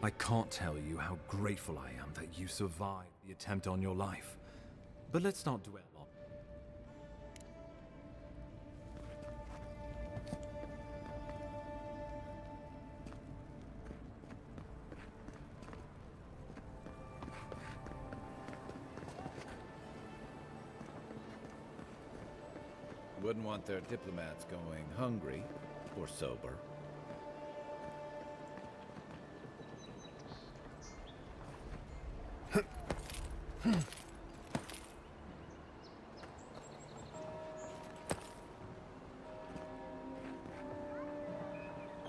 I can't tell you how grateful I am that you survived the attempt on your life. But let's not dwell on. Wouldn't want their diplomats going hungry or sober.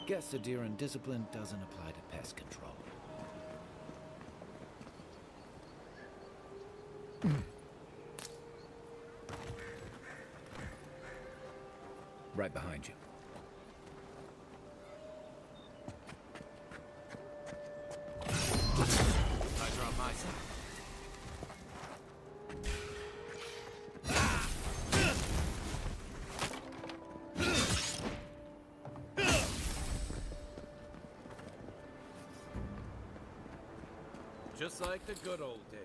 Guess the deer and discipline doesn't apply to pest control. Right behind you. Eyes are on my side. Just like the good old days.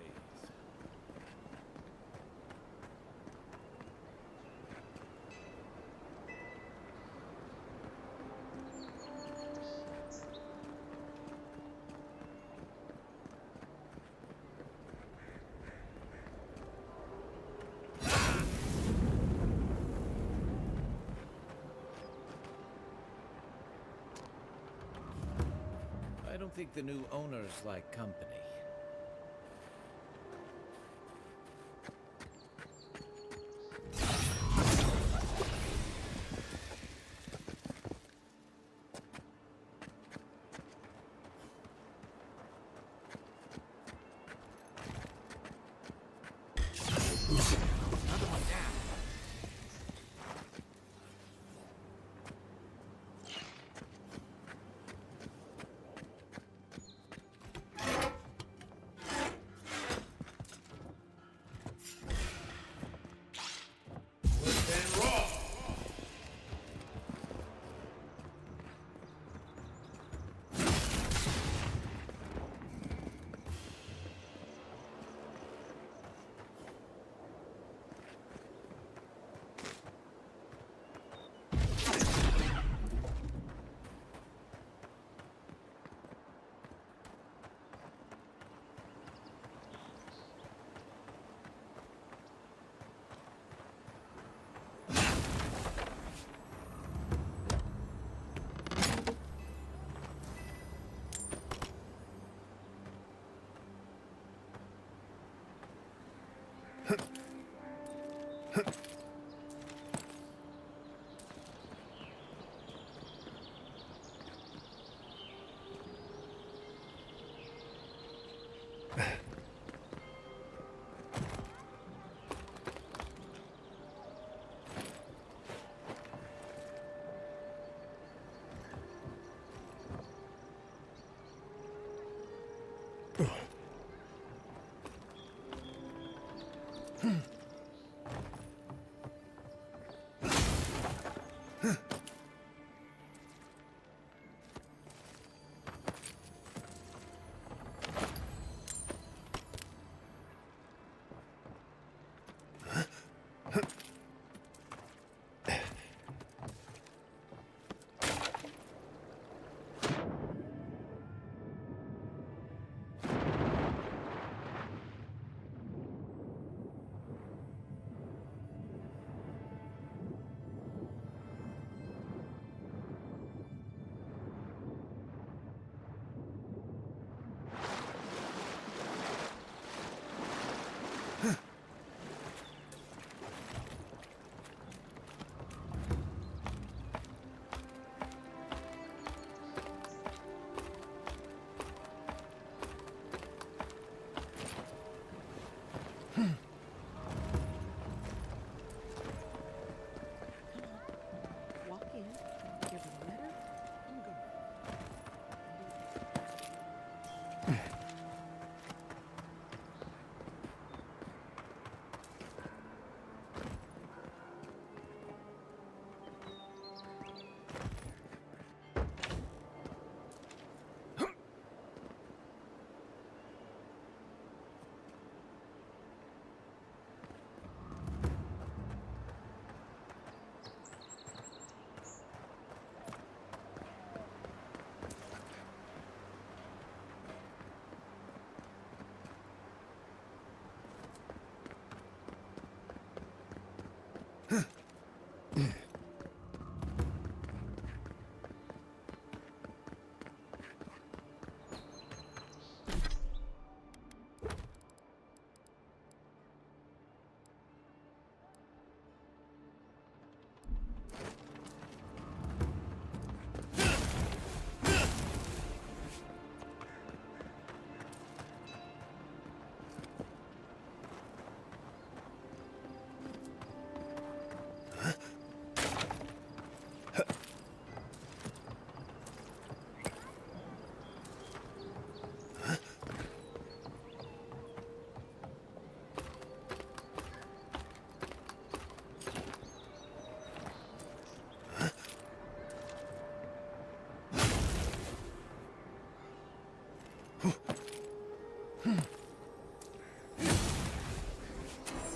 I don't think the new owners like company.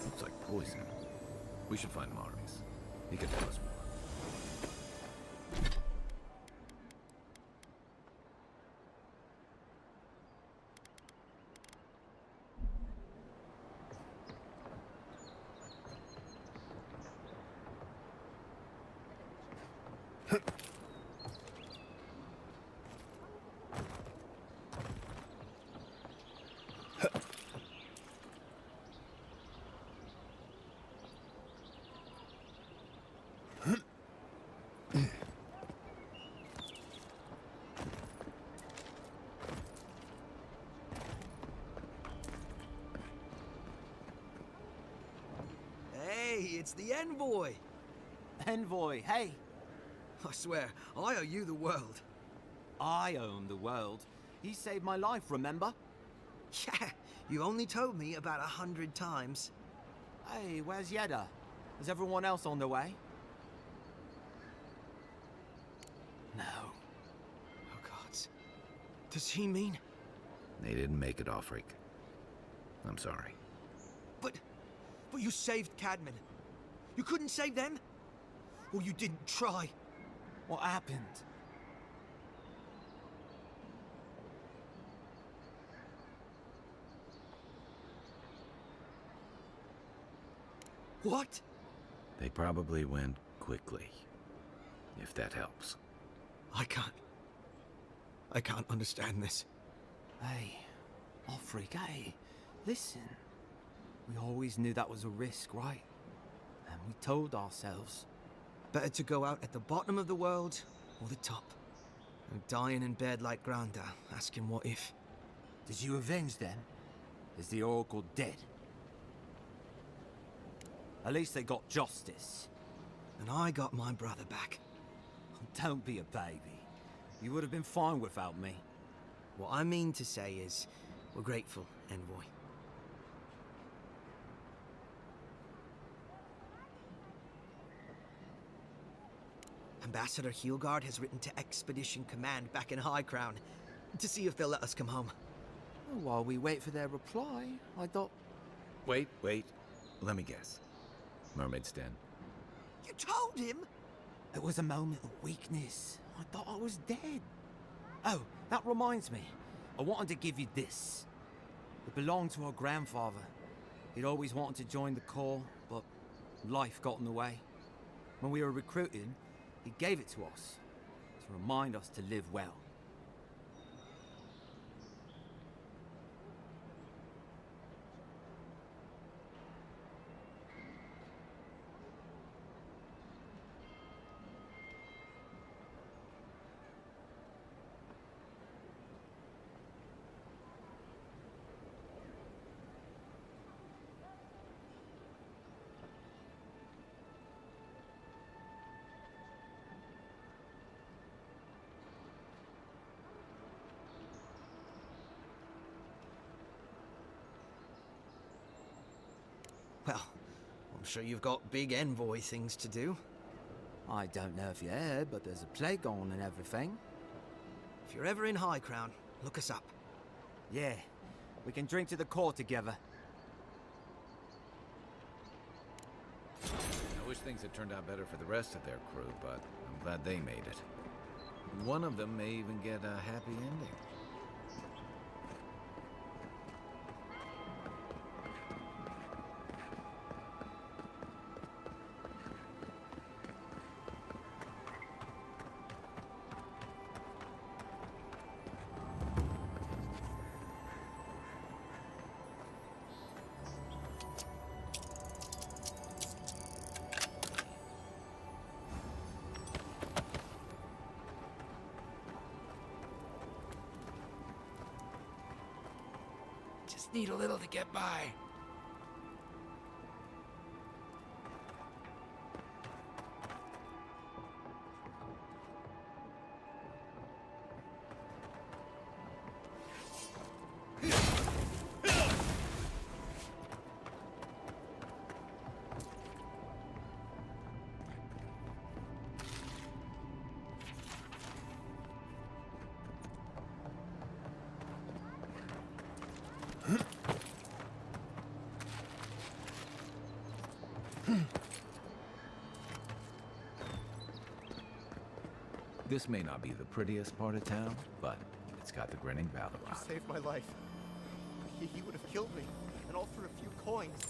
Looks like poison. We should find Maurice. He can tell us more. Hey, it's the Envoy! Envoy, hey! I swear, I owe you the world. I own the world. He saved my life, remember? Yeah, you only told me about 100 times. Hey, where's Yeda? Is everyone else on their way? No. Oh, gods. Does he mean... They didn't make it, Offric. I'm sorry. But you saved Cadman. You couldn't save them? Or you didn't try? What happened? What? They probably went quickly, if that helps. I can't understand this. Hey, Offric, hey, listen. We always knew that was a risk, right? And we told ourselves. Better to go out at the bottom of the world or the top. And dying in bed like Granda, asking what if. Did you avenge them? Is the Oracle dead? At least they got justice. And I got my brother back. Don't be a baby. You would have been fine without me. What I mean to say is, we're grateful, Envoy. Ambassador Heelguard has written to Expedition Command back in High Crown to see if they'll let us come home. Well, while we wait for their reply, I thought... Wait. Let me guess. Mermaid's Den. You told him? It was a moment of weakness. I thought I was dead. Oh, that reminds me. I wanted to give you this. It belonged to our grandfather. He'd always wanted to join the Corps, but life got in the way. When we were recruiting, he gave it to us to remind us to live well. Well, I'm sure you've got big Envoy things to do. I don't know if you heard, but there's a plague on and everything. If you're ever in High Crown, look us up. Yeah, we can drink to the Corps together. I wish things had turned out better for the rest of their crew, but I'm glad they made it. One of them may even get a happy ending. just need a little to get by. This may not be the prettiest part of town, but it's got the grinning Valor You on it. saved my life. He would have killed me, and all for a few coins.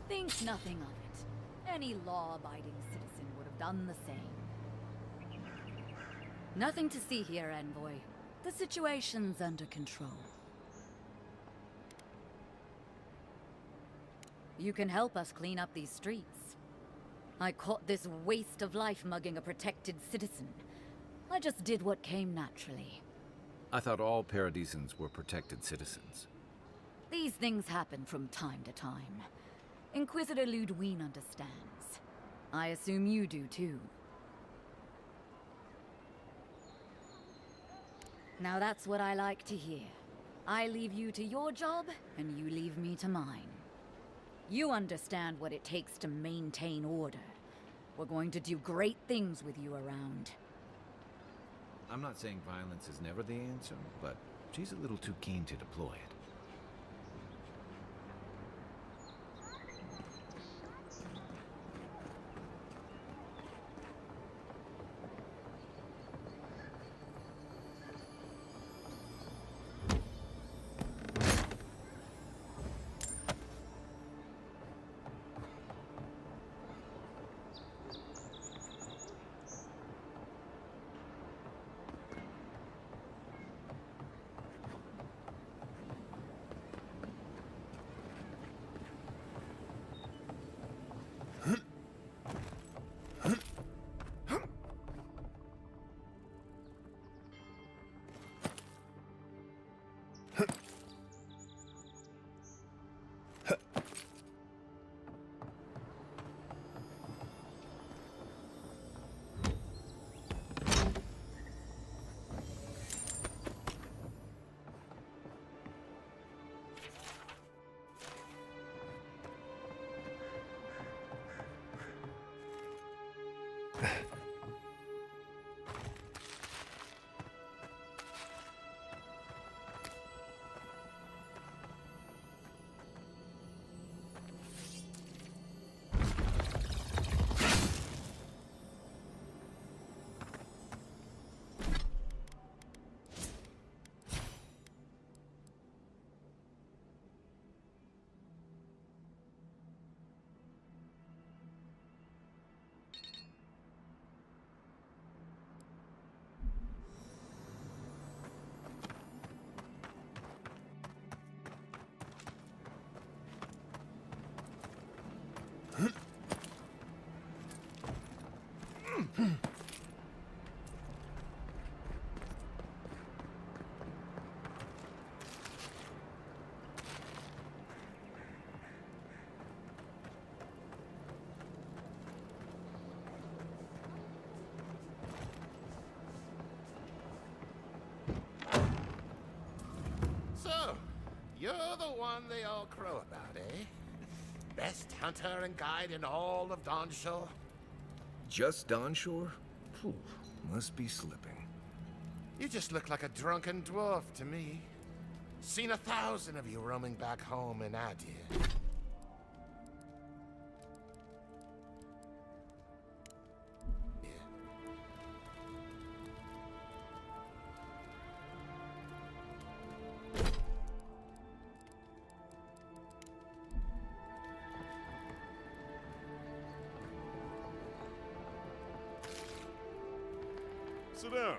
Think nothing of it. Any law-abiding citizen would have done the same. Nothing to see here, Envoy. The situation's under control. You can help us clean up these streets. I caught this waste of life mugging a protected citizen. I just did what came naturally. I thought all Paradisans were protected citizens. These things happen from time to time. Inquisitor Ludwine understands. I assume you do too. Now that's what I like to hear. I leave you to your job, and you leave me to mine. You understand what it takes to maintain order. We're going to do great things with you around. I'm not saying violence is never the answer, but she's a little too keen to deploy it. So, you're the one they all crow about, eh? Best hunter and guide in all of Dawnshore? Just Dawnshore? Phew, must be slipping. You just look like a drunken dwarf to me. Seen 1,000 of you roaming back home in Adir. Sit down.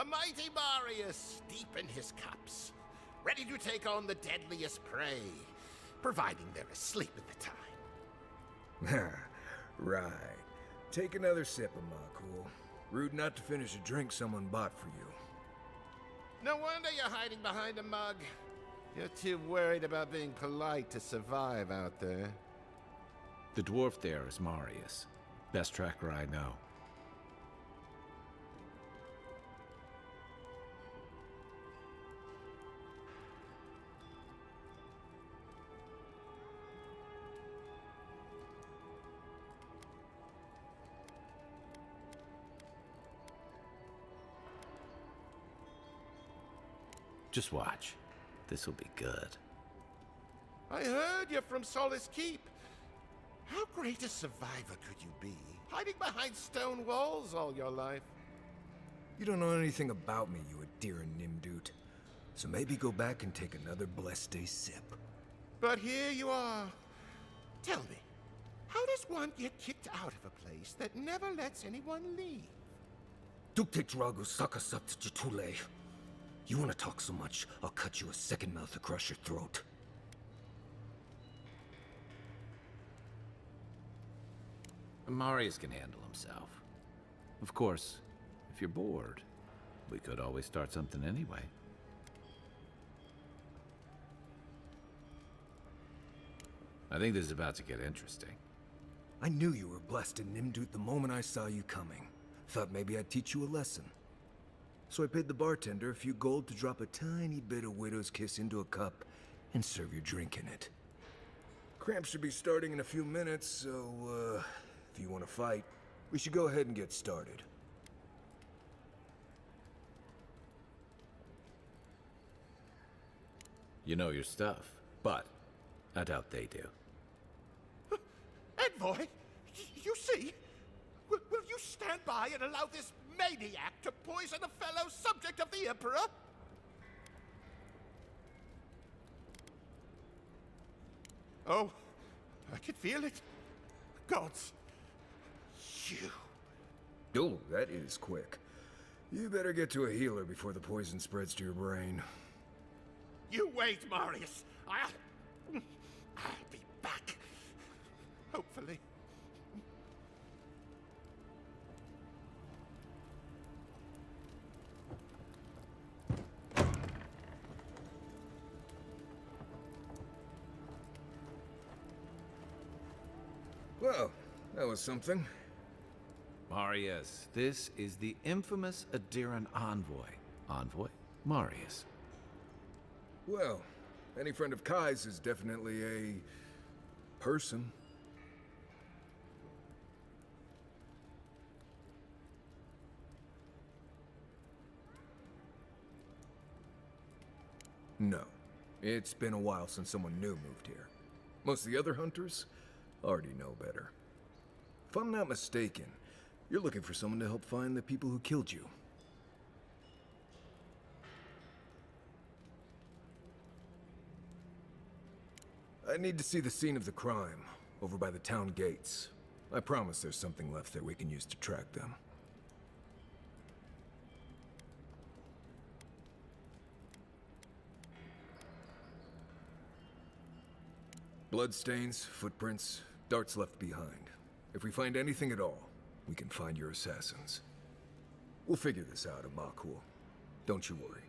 mighty Marius, deep in his cups, ready to take on the deadliest prey, providing they're asleep at the time. Right. Take another sip of Makul. Rude not to finish a drink someone bought for you. No wonder you're hiding behind a mug. You're too worried about being polite to survive out there. The dwarf there is Marius. Best tracker I know. Just watch. This'll be good. I heard you're from Solace Keep. How great a survivor could you be, hiding behind stone walls all your life? You don't know anything about me, you Adira Nimdut. So maybe go back and take another blessed day sip. But here you are. Tell me, how does one get kicked out of a place that never lets anyone leave? Duktek Dragu Sakasapt Jitule. You want to talk so much, I'll cut you a second mouth across your throat. Marius can handle himself. Of course, if you're bored, we could always start something anyway. I think this is about to get interesting. I knew you were blessed in Nimdut the moment I saw you coming. Thought maybe I'd teach you a lesson. So I paid the bartender a few gold to drop a tiny bit of Widow's Kiss into a cup and serve your drink in it. Cramps should be starting in a few minutes, so, if you want to fight, we should go ahead and get started. You know your stuff, but I doubt they do. Envoy, you see? Will you stand by and allow this maniac to poison a fellow subject of the Emperor? Oh, I can feel it. Gods, you. Oh, that is quick. You better get to a healer before the poison spreads to your brain. You wait, Marius. I'll be back. Hopefully. Well, that was something. Marius, this is the infamous Adiran Envoy. Envoy? Marius. Well, any friend of Kai's is definitely a person. No. It's been a while since someone new moved here. Most of the other hunters already know better. If I'm not mistaken, you're looking for someone to help find the people who killed you. I need to see the scene of the crime, over by the town gates. I promise there's something left there we can use to track them. Bloodstains, footprints, darts left behind. If we find anything at all, we can find your assassins. We'll figure this out at Makul. Don't you worry.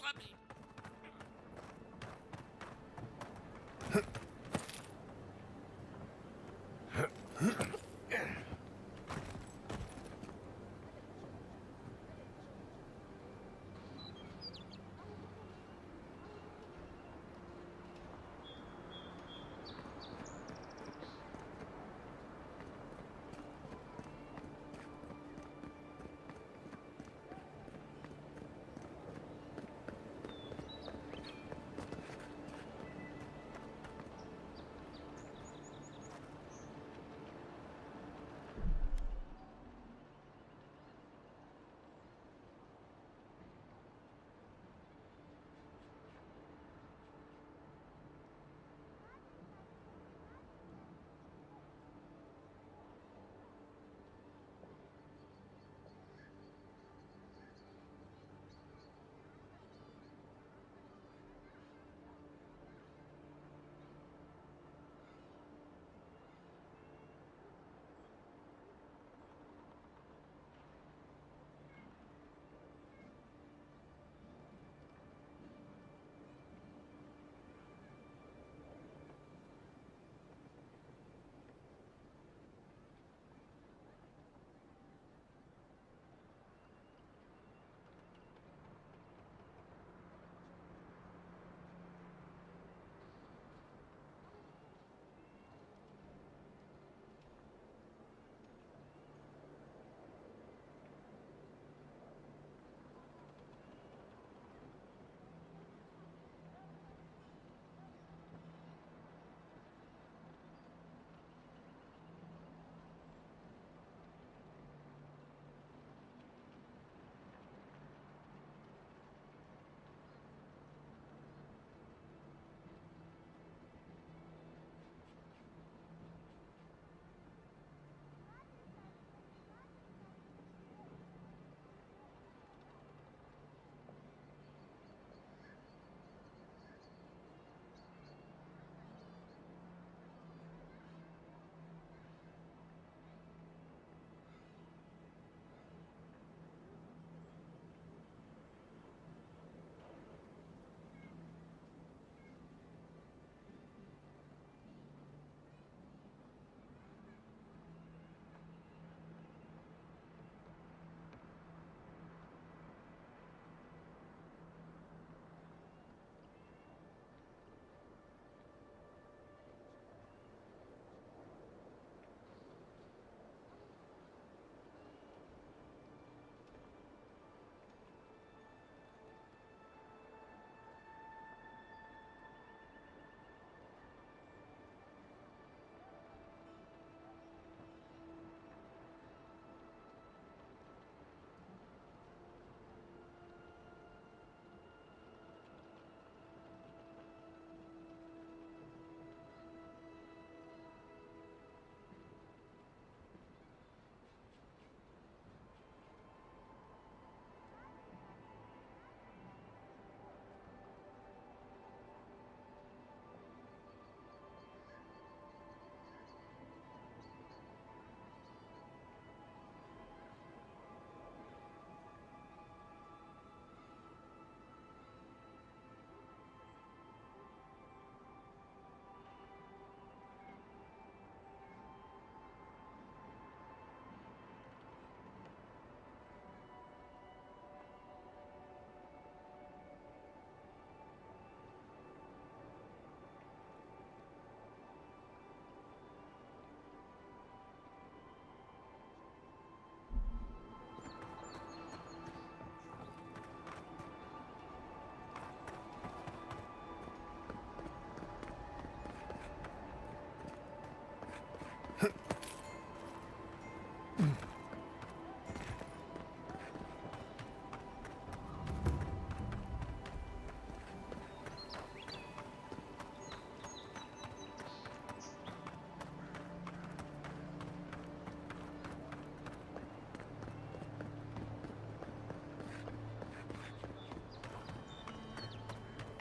for me!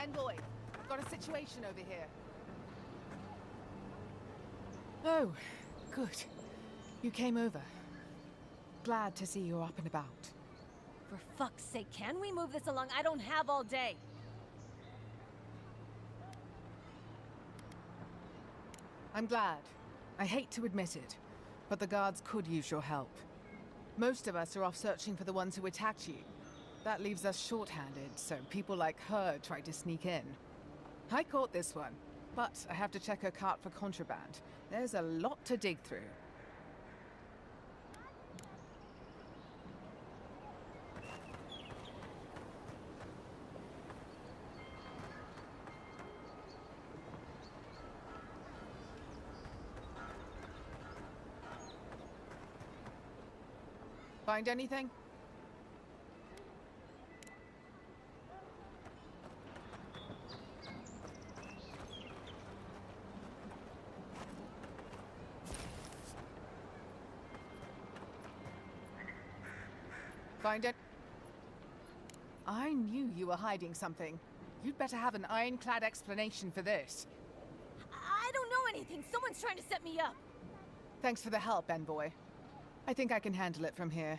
Envoy, got a situation over here. Oh, good. You came over. Glad to see you're up and about. For fuck's sake, can we move this along? I don't have all day. I'm glad. I hate to admit it, but the guards could use your help. Most of us are off searching for the ones who attacked you. That leaves us short-handed, so people like her try to sneak in. I caught this one, but I have to check her cart for contraband. There's a lot to dig through. Find anything? Find it? I knew you were hiding something. You'd better have an ironclad explanation for this. I don't know anything. Someone's trying to set me up. Thanks for the help, Envoy. I think I can handle it from here.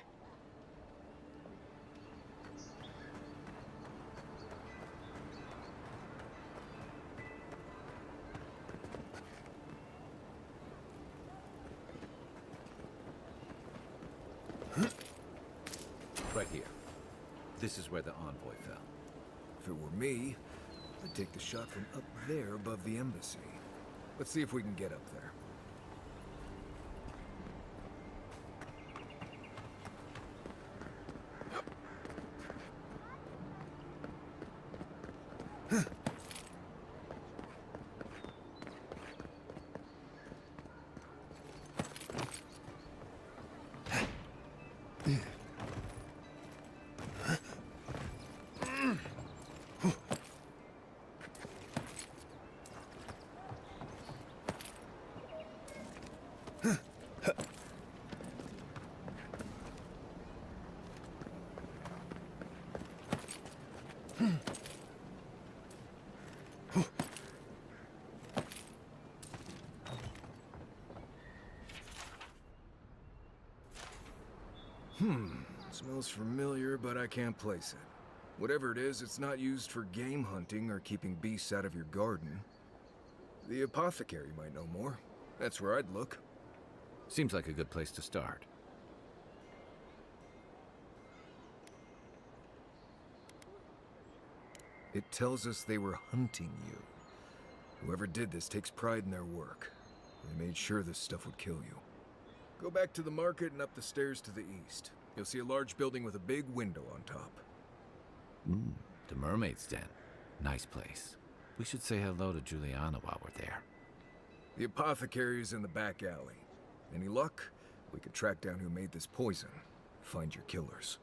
Right here. This is where the Envoy fell. If it were me, I'd take the shot from up there above the embassy. Let's see if we can get up there. Smells familiar, but I can't place it. Whatever it is, it's not used for game hunting or keeping beasts out of your garden. The apothecary might know more. That's where I'd look. Seems like a good place to start. It tells us they were hunting you. Whoever did this takes pride in their work. They made sure this stuff would kill you. Go back to the market and up the stairs to the east. You'll see a large building with a big window on top. The Mermaid's Den. Nice place. We should say hello to Juliana while we're there. The apothecary is in the back alley. Any luck? We could track down who made this poison. Find your killers.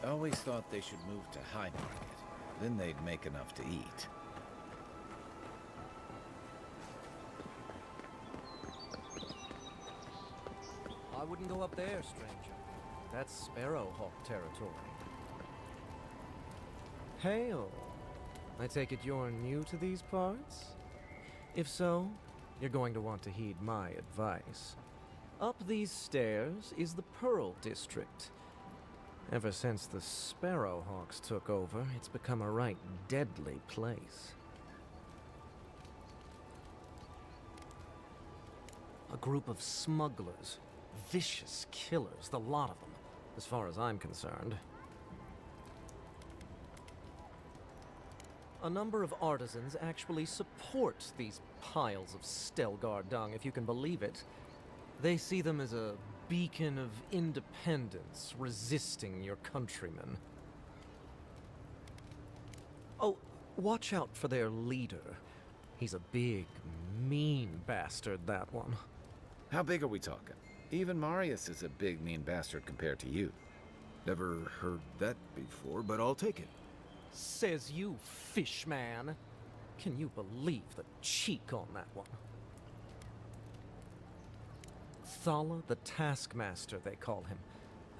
I always thought they should move to High Market. Then they'd make enough to eat. I wouldn't go up there, stranger. That's Sparrowhawk territory. Hail. I take it you're new to these parts? If so, you're going to want to heed my advice. Up these stairs is the Pearl District. Ever since the Sparrowhawks took over, it's become a right deadly place. group of smugglers. Vicious killers, the lot of them, as far as I'm concerned. A number of artisans actually support these piles of Stelgar dung, if you can believe it. They see them as a beacon of independence, resisting your countrymen. Oh, watch out for their leader. He's a big, mean bastard, that one. How big are we talking? Even Marius is a big, mean bastard compared to you. Never heard that before, but I'll take it. Says you, fishman. Can you believe the cheek on that one? Thala the Taskmaster, they call him.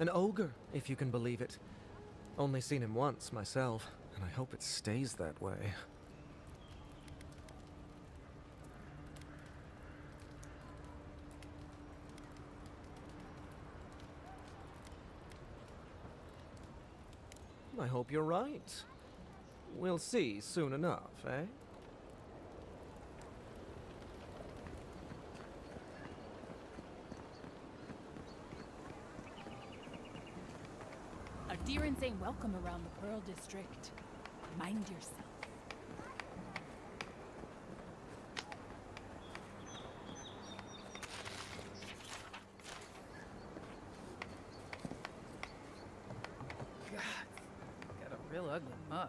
An ogre, if you can believe it. Only seen him once, myself, and I hope it stays that way. I hope you're right. We'll see soon enough, eh? Adherents ain't welcome around the Pearl District. Mind yourself. Got a real ugly mug.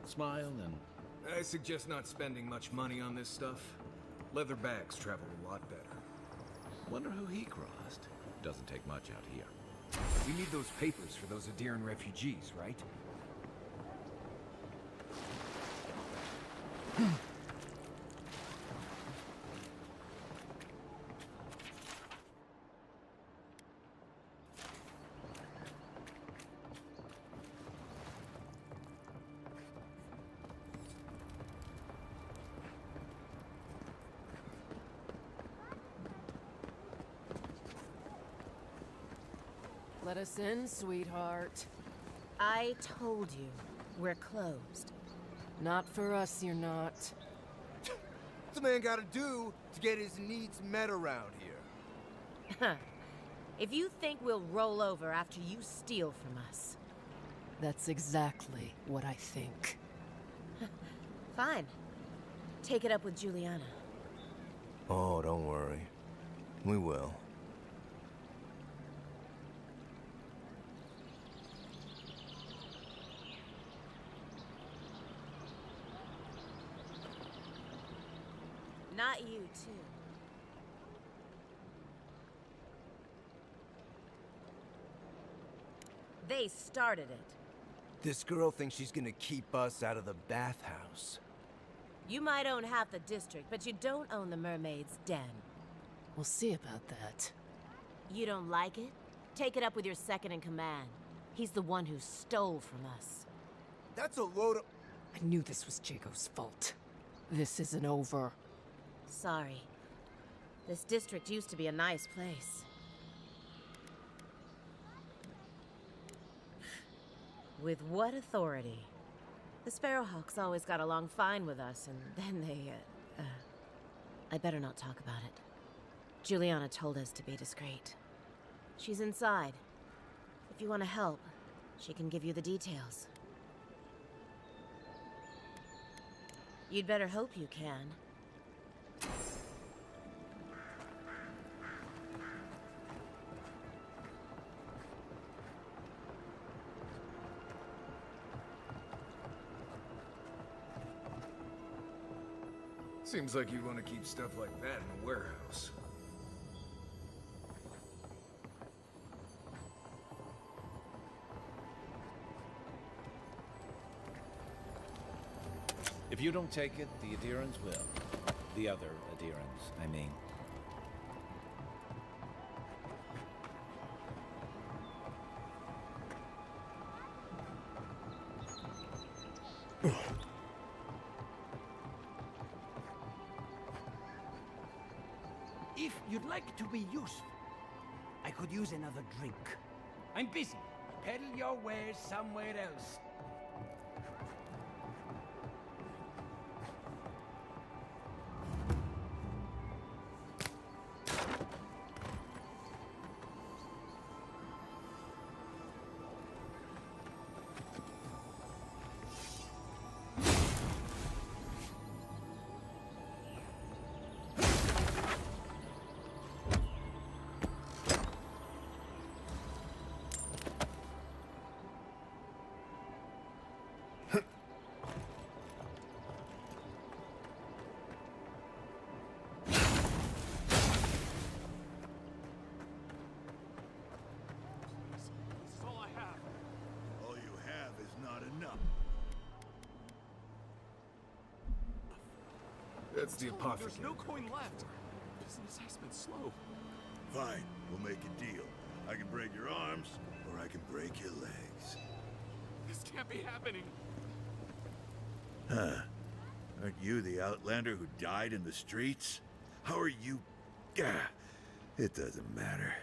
Smile and... I suggest not spending much money on this stuff. Leather bags travel a lot better. Wonder who he crossed. Doesn't take much out here. We need those papers for those Adiran refugees, right? Let us in, sweetheart. I told you, we're closed. Not for us, you're not. What's a man gotta do to get his needs met around here? If you think we'll roll over after you steal from us... That's exactly what I think. Fine. Take it up with Juliana. Oh, don't worry. We will. Not you, too. They started it. This girl thinks she's gonna keep us out of the bathhouse. You might own half the district, but you don't own the mermaid's den. We'll see about that. You don't like it? Take it up with your second in command. He's the one who stole from us. That's a load of... I knew this was Jago's fault. This isn't over. Sorry. This district used to be a nice place. With what authority? The Sparrowhawks always got along fine with us, and then they, I better not talk about it. Juliana told us to be discreet. She's inside. If you want to help, she can give you the details. You'd better hope you can. Seems like you want to keep stuff like that in a warehouse. If you don't take it, the Adherents will. The other Adherents, I mean. If you'd like to be useful, I could use another drink. I'm busy. Peddle your wares somewhere else. That's the apothecary. There's no coin left. Business has been slow. Fine, we'll make a deal. I can break your arms, or I can break your legs. This can't be happening. Huh. Aren't you the outlander who died in the streets? How are you... It doesn't matter.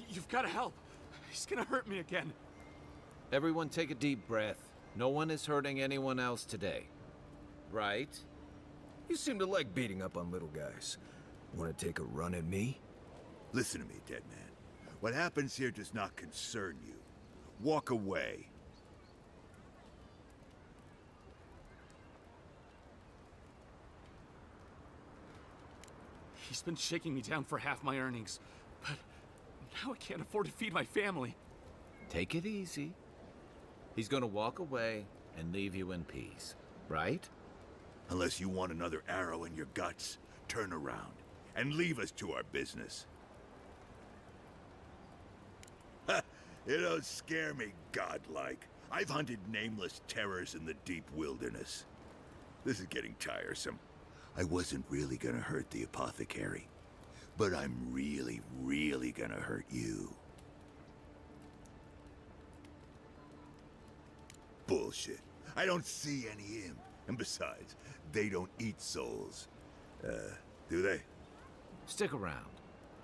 You've got to help. He's gonna hurt me again. Everyone take a deep breath. No one is hurting anyone else today. Right? You seem to like beating up on little guys. Want to take a run at me? Listen to me, dead man. What happens here does not concern you. Walk away. He's been shaking me down for half my earnings, but now I can't afford to feed my family. Take it easy. He's gonna walk away and leave you in peace, right? Unless you want another arrow in your guts, turn around and leave us to our business. Ha! You don't scare me, godlike. I've hunted nameless terrors in the deep wilderness. This is getting tiresome. I wasn't really gonna hurt the apothecary, but I'm really, really gonna hurt you. Bullshit. I don't see any imp. And besides, they don't eat souls. Do they? Stick around.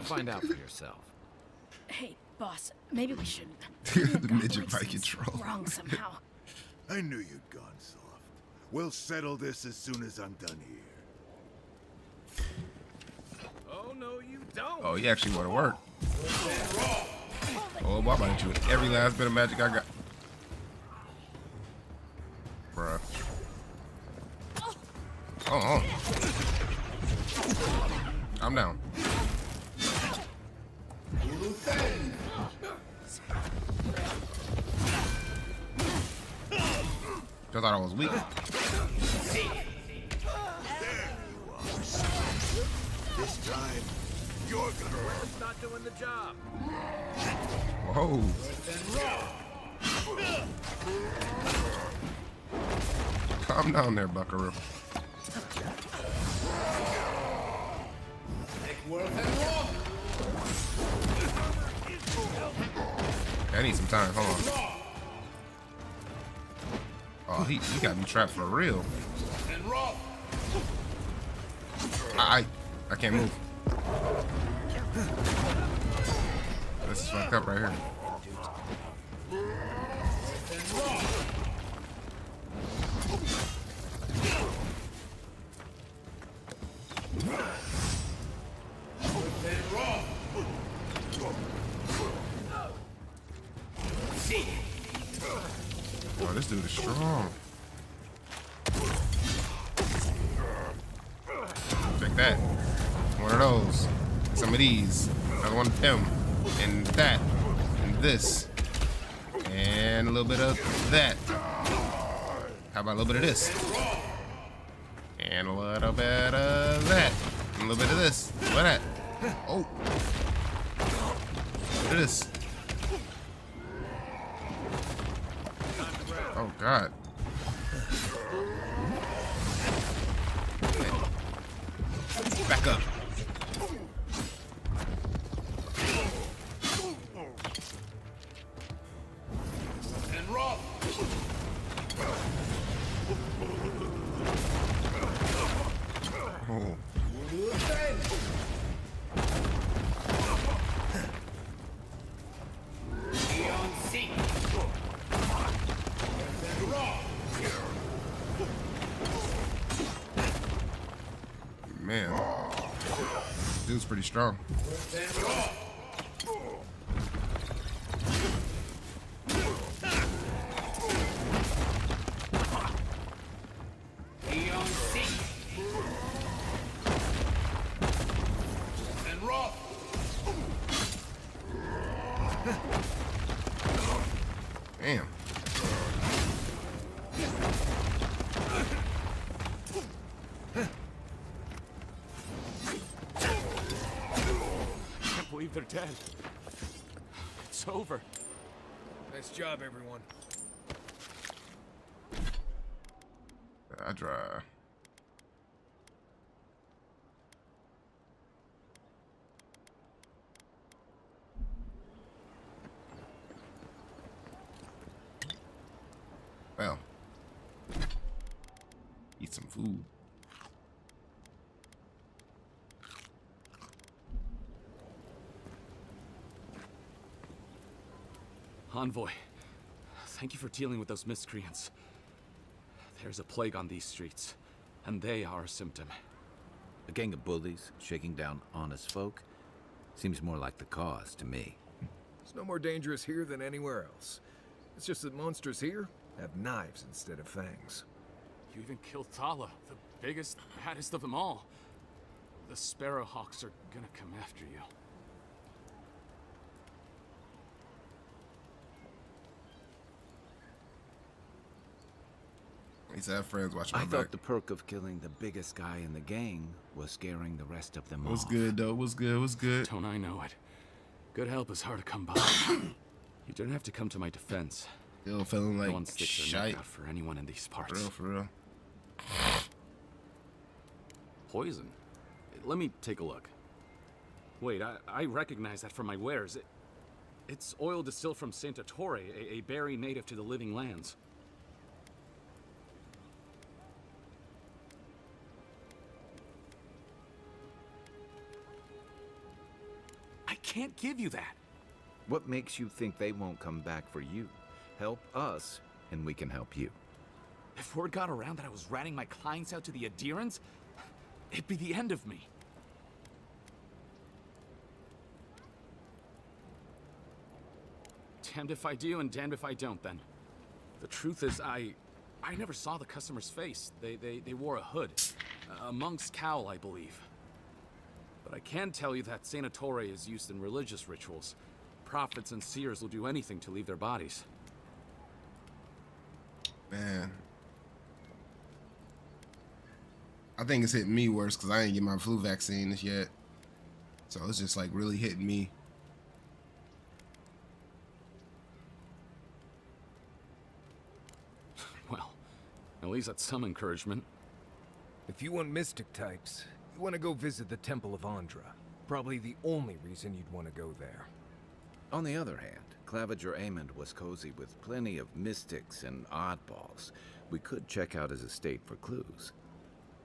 Find out for yourself. Hey, boss, maybe we shouldn't. The midget by control. Wrong somehow. I knew you'd gone soft. We'll settle this as soon as I'm done here. Oh, no, you don't. Oh, he actually want to work. Oh, I'm about to use every last bit of magic I got. Bruh. Oh. I'm down. I thought I was weak. This time, you're gonna... It's not doing the job. Whoa. Calm down there, Buckaroo. I need some time. Hold on. Oh, he got me trapped for real. I can't move. This is fucked up right here. Oh, this dude is strong. Check that. One of those. Some of these. Another one of them. And that. And this. And a little bit of that. How about a little bit of this? And a little bit of that. And a little bit of this. What that? Oh. What is this? Oh God. Back up. And rough. Oh. Dude's pretty strong. Damn. I can't believe they're dead. It's over. Nice job, everyone. I drive. Well, eat some food. Envoy, thank you for dealing with those miscreants. There's a plague on these streets, and they are a symptom. A gang of bullies shaking down honest folk? Seems more like the cause to me. It's no more dangerous here than anywhere else. It's just that monsters here have knives instead of fangs. You even killed Thala, the biggest, baddest of them all. The Sparrowhawks are gonna come after you. He said, I have friends watching my I back. thought the perk of killing the biggest guy in the gang was scaring the rest of them off. What's good, though? What's good? What's good? Don't I know it? Good help is hard to come by. You don't have to come to my defense. Still feeling like no one sticks their neck shite. out for anyone in these parts. For real. Poison? Let me take a look. Wait, I recognize that from my wares. It's oil distilled from Santa Torre, a berry native to the Living Lands. I can't give you that. What makes you think they won't come back for you? Help us, and we can help you. If word got around that I was ratting my clients out to the adherents, it'd be the end of me. Damned if I do and damned if I don't, then. The truth is, I never saw the customer's face. They wore a hood. A monk's cowl, I believe. But I can tell you that Santa Torre is used in religious rituals. Prophets and seers will do anything to leave their bodies. Man. I think it's hitting me worse because I ain't get my flu vaccine yet. So it's just like really hitting me. Well, at least that's some encouragement. If you want mystic types, you want to go visit the Temple of Andra. Probably the only reason you'd want to go there. On the other hand, Claviger Amond was cozy with plenty of mystics and oddballs. We could check out his estate for clues.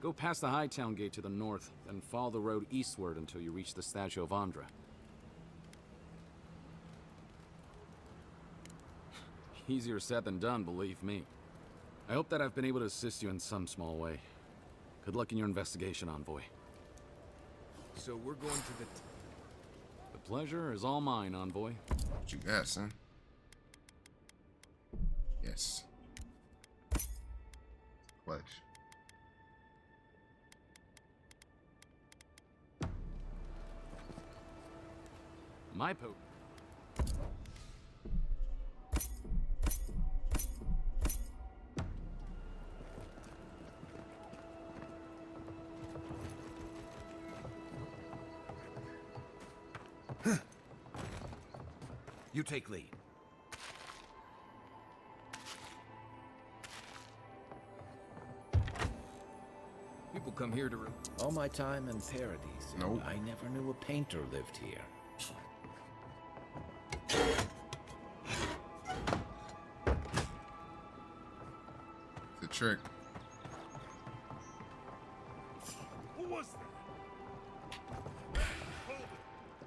Go past the Hightown Gate to the north, then follow the road eastward until you reach the statue of Andra. Easier said than done, believe me. I hope that I've been able to assist you in some small way. Good luck in your investigation, Envoy. So we're going to the... The pleasure is all mine, Envoy. What you got, son? Yes. Pledge. My poop. You take lead. People come here to... All my time in Paradise, and Nope. I never knew a painter lived here. It's a trick. Who was that?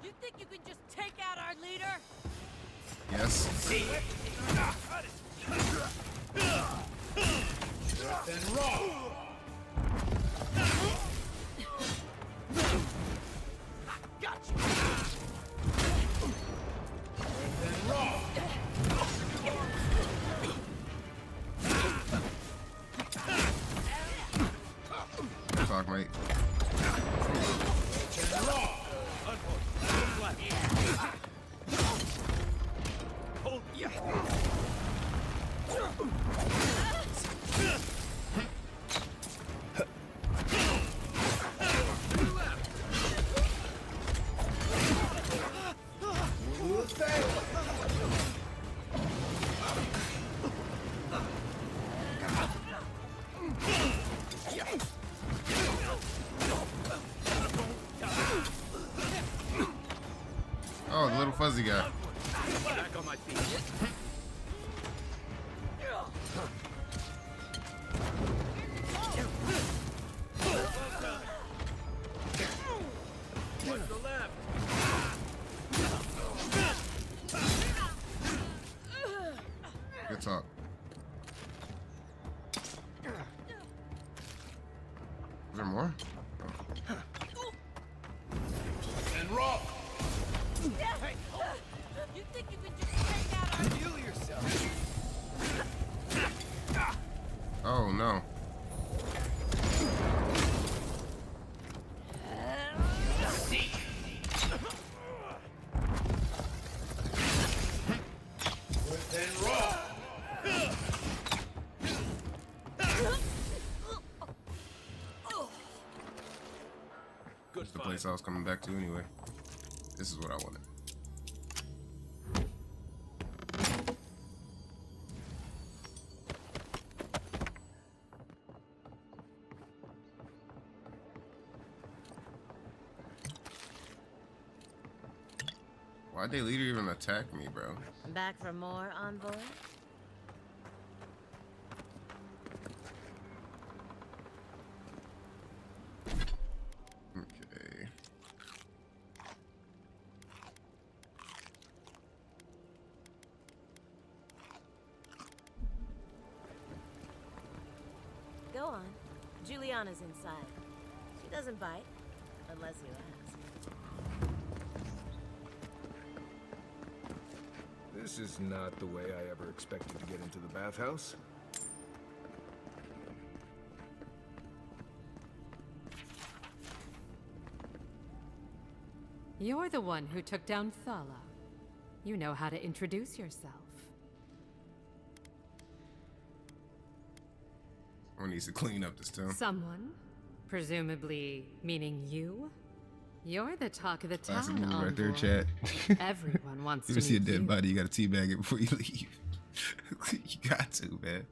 You think you can just take out our leader? Yes. Then roll! Oh, the little fuzzy guy. Back on my feet. What's the left? Good talk. Is there more? And rock! Hey, you think you can just take out our... Heal yourself. Oh no. This is the place I was coming back to anyway. This is what I wanted. Why'd they leader even attack me, bro? Back for more, Envoy? Okay. Go on. Juliana's inside. She doesn't bite, unless you ask. This is not the way I ever expected to get into the bathhouse. You're the one who took down Thala. You know how to introduce yourself. One needs to clean up this town. Someone? Presumably meaning you? You're the talk of the town, Classic move right there, Envoy. chat. Everyone wants You to ever see a meet dead you. body, you gotta teabag it before you leave. You got to, man.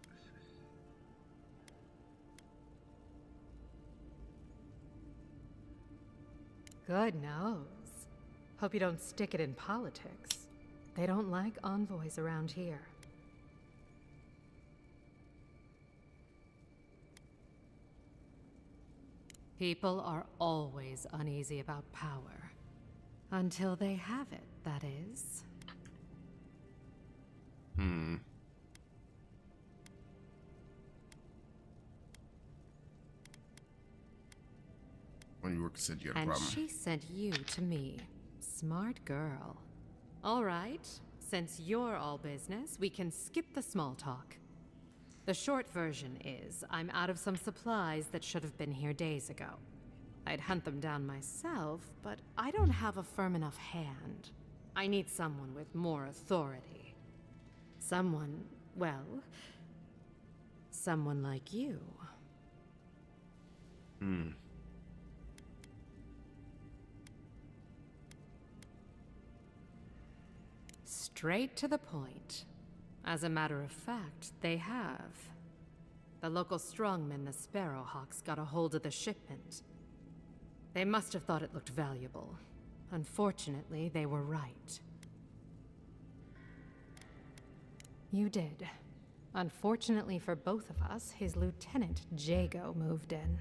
Good nose. Hope you don't stick it in politics. They don't like envoys around here. People are always uneasy about power. Until they have it, that is. Hmm. When you work said you had a And problem. she sent you to me. Smart girl. All right, since you're all business, we can skip the small talk. The short version is, I'm out of some supplies that should have been here days ago. I'd hunt them down myself, but I don't have a firm enough hand. I need someone with more authority. Someone, well, someone like you. Hmm. Straight to the point. As a matter of fact, they have. The local strongmen, the Sparrowhawks, got a hold of the shipment. They must have thought it looked valuable. Unfortunately, they were right. You did. Unfortunately for both of us, his lieutenant, Jago, moved in.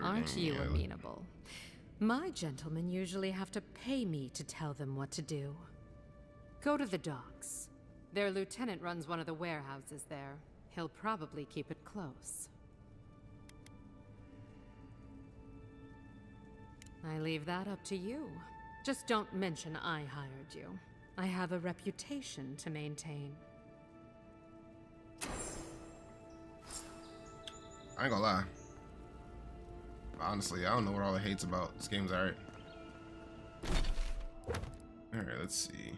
Aren't you amenable? My gentlemen usually have to pay me to tell them what to do. Go to the docks. Their lieutenant runs one of the warehouses there. He'll probably keep it close. I leave that up to you. Just don't mention I hired you. I have a reputation to maintain. I ain't gonna lie. Honestly, I don't know what all the hate's about. This game's alright. Alright, let's see.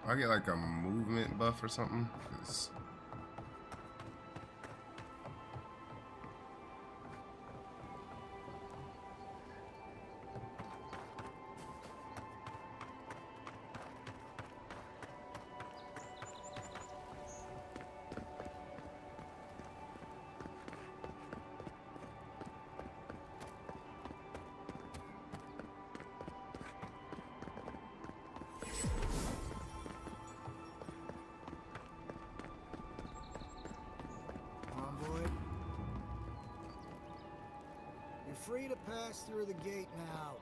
I get like a movement buff or something. 'Cause free to pass through the gate now.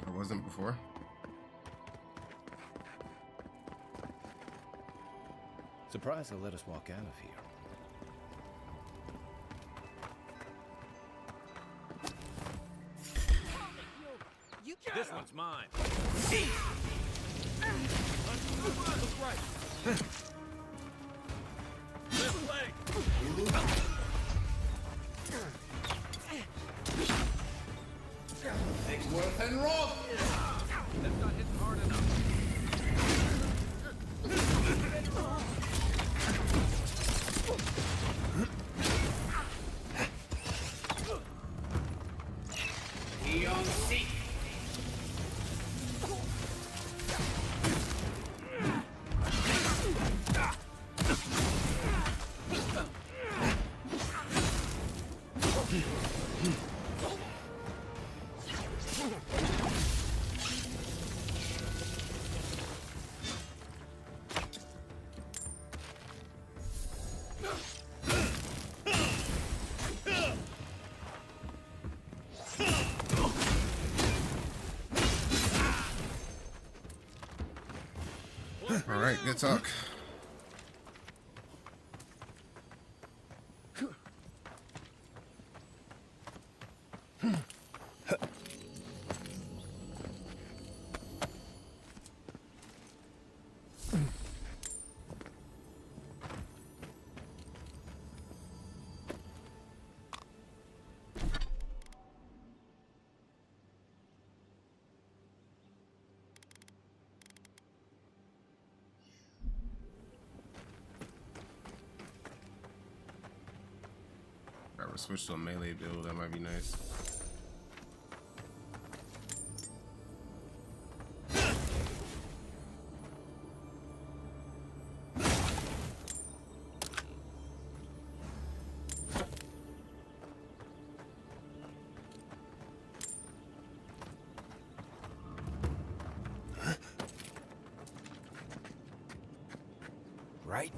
I wasn't before. Surprised they'll let us walk out of here. This one's mine. Look right. Left leg. Takes worth and roll. That's not hitting hard enough. Eon seek. All right, good talk. Alright, we'll switch to a melee build. That might be nice. Right.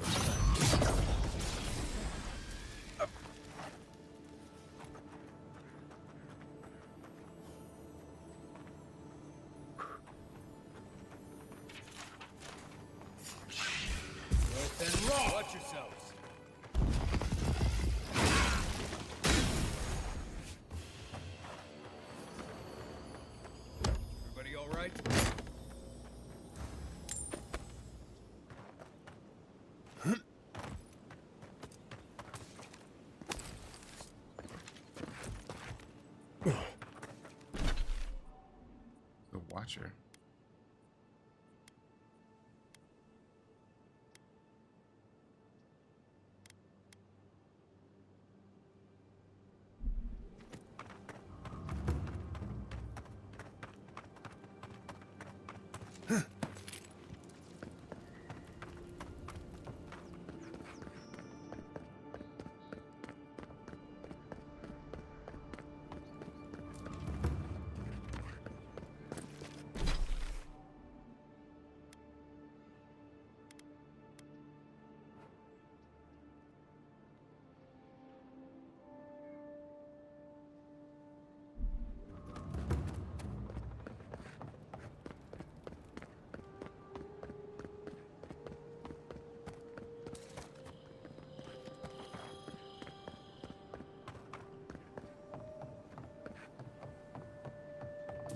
Watch yourselves. Everybody all right? The Watcher.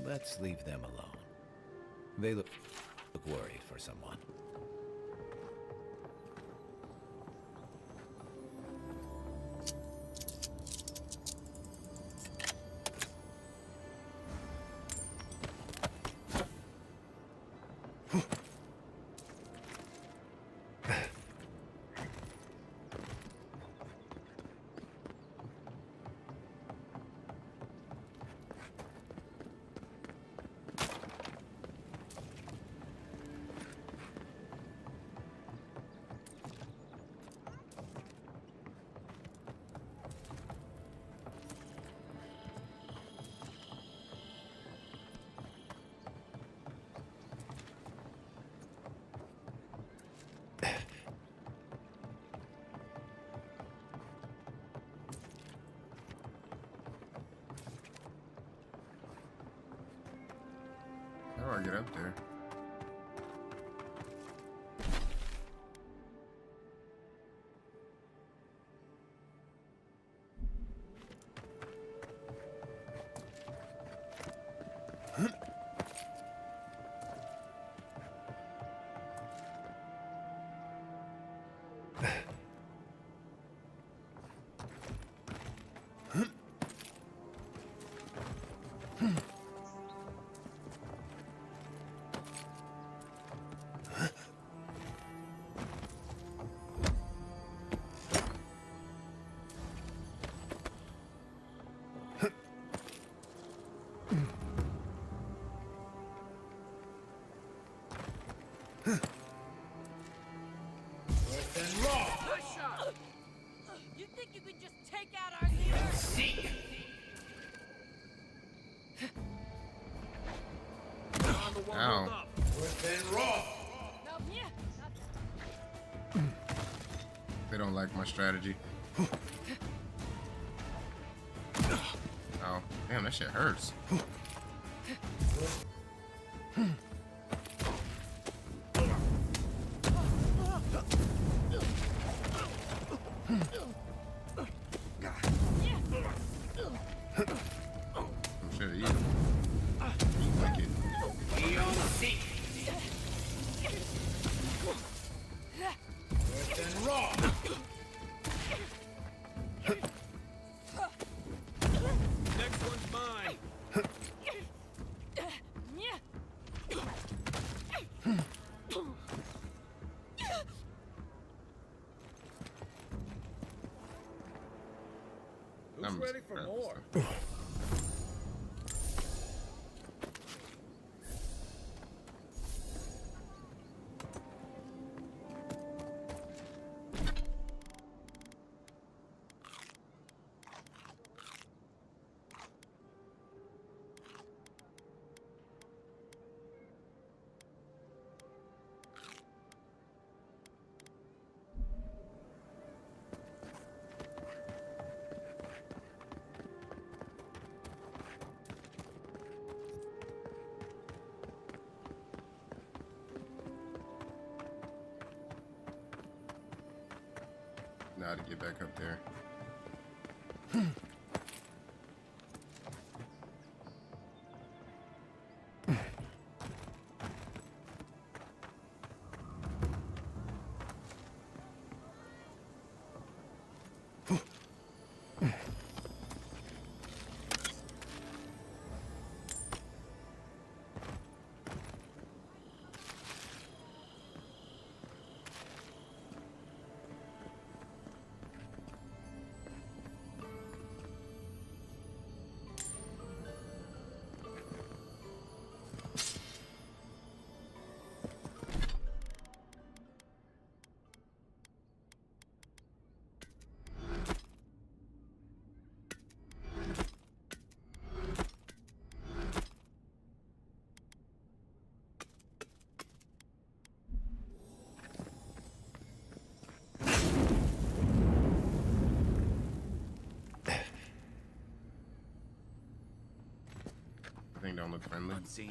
Let's leave them alone. They look worried for someone. get up there. You think you could just take out our leader? Seek! Ow. They don't like my strategy. Oh, damn, that shit hurts. I'm sure you like it. Next one's mine. Who's ready for more? Now to get back up there. Thing don't look friendly. Unseen.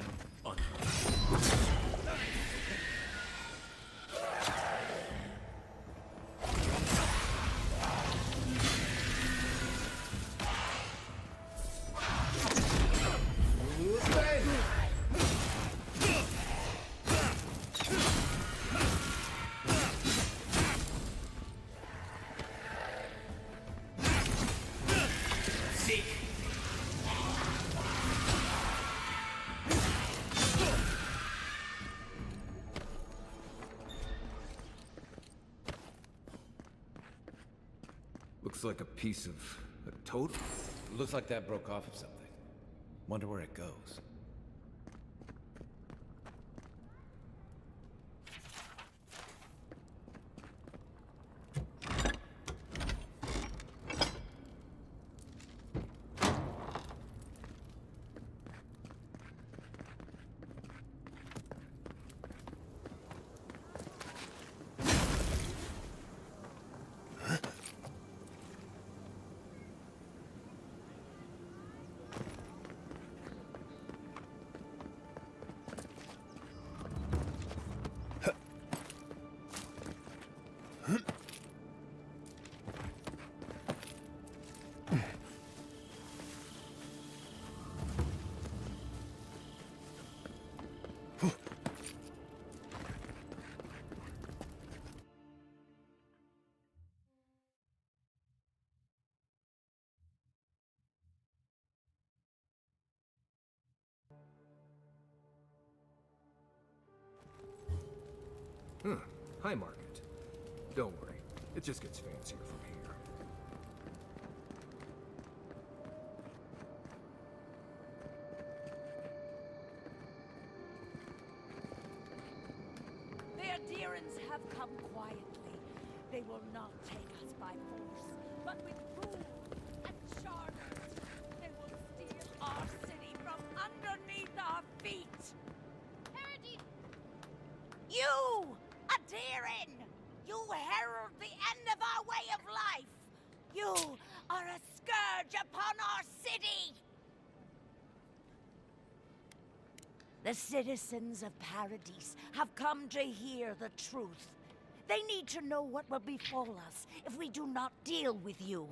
Looks like a piece of a totem. Looks like that broke off of something. Wonder where it goes. Huh. High market. Don't worry. It just gets fancier from here. The adherents have come quietly. They will not take us by force, but with rule and charters. They will steal our city from underneath our feet. You, Adherin! You herald the end of our way of life! You are a scourge upon our city! The citizens of Paradise have come to hear the truth. They need to know what will befall us if we do not deal with you.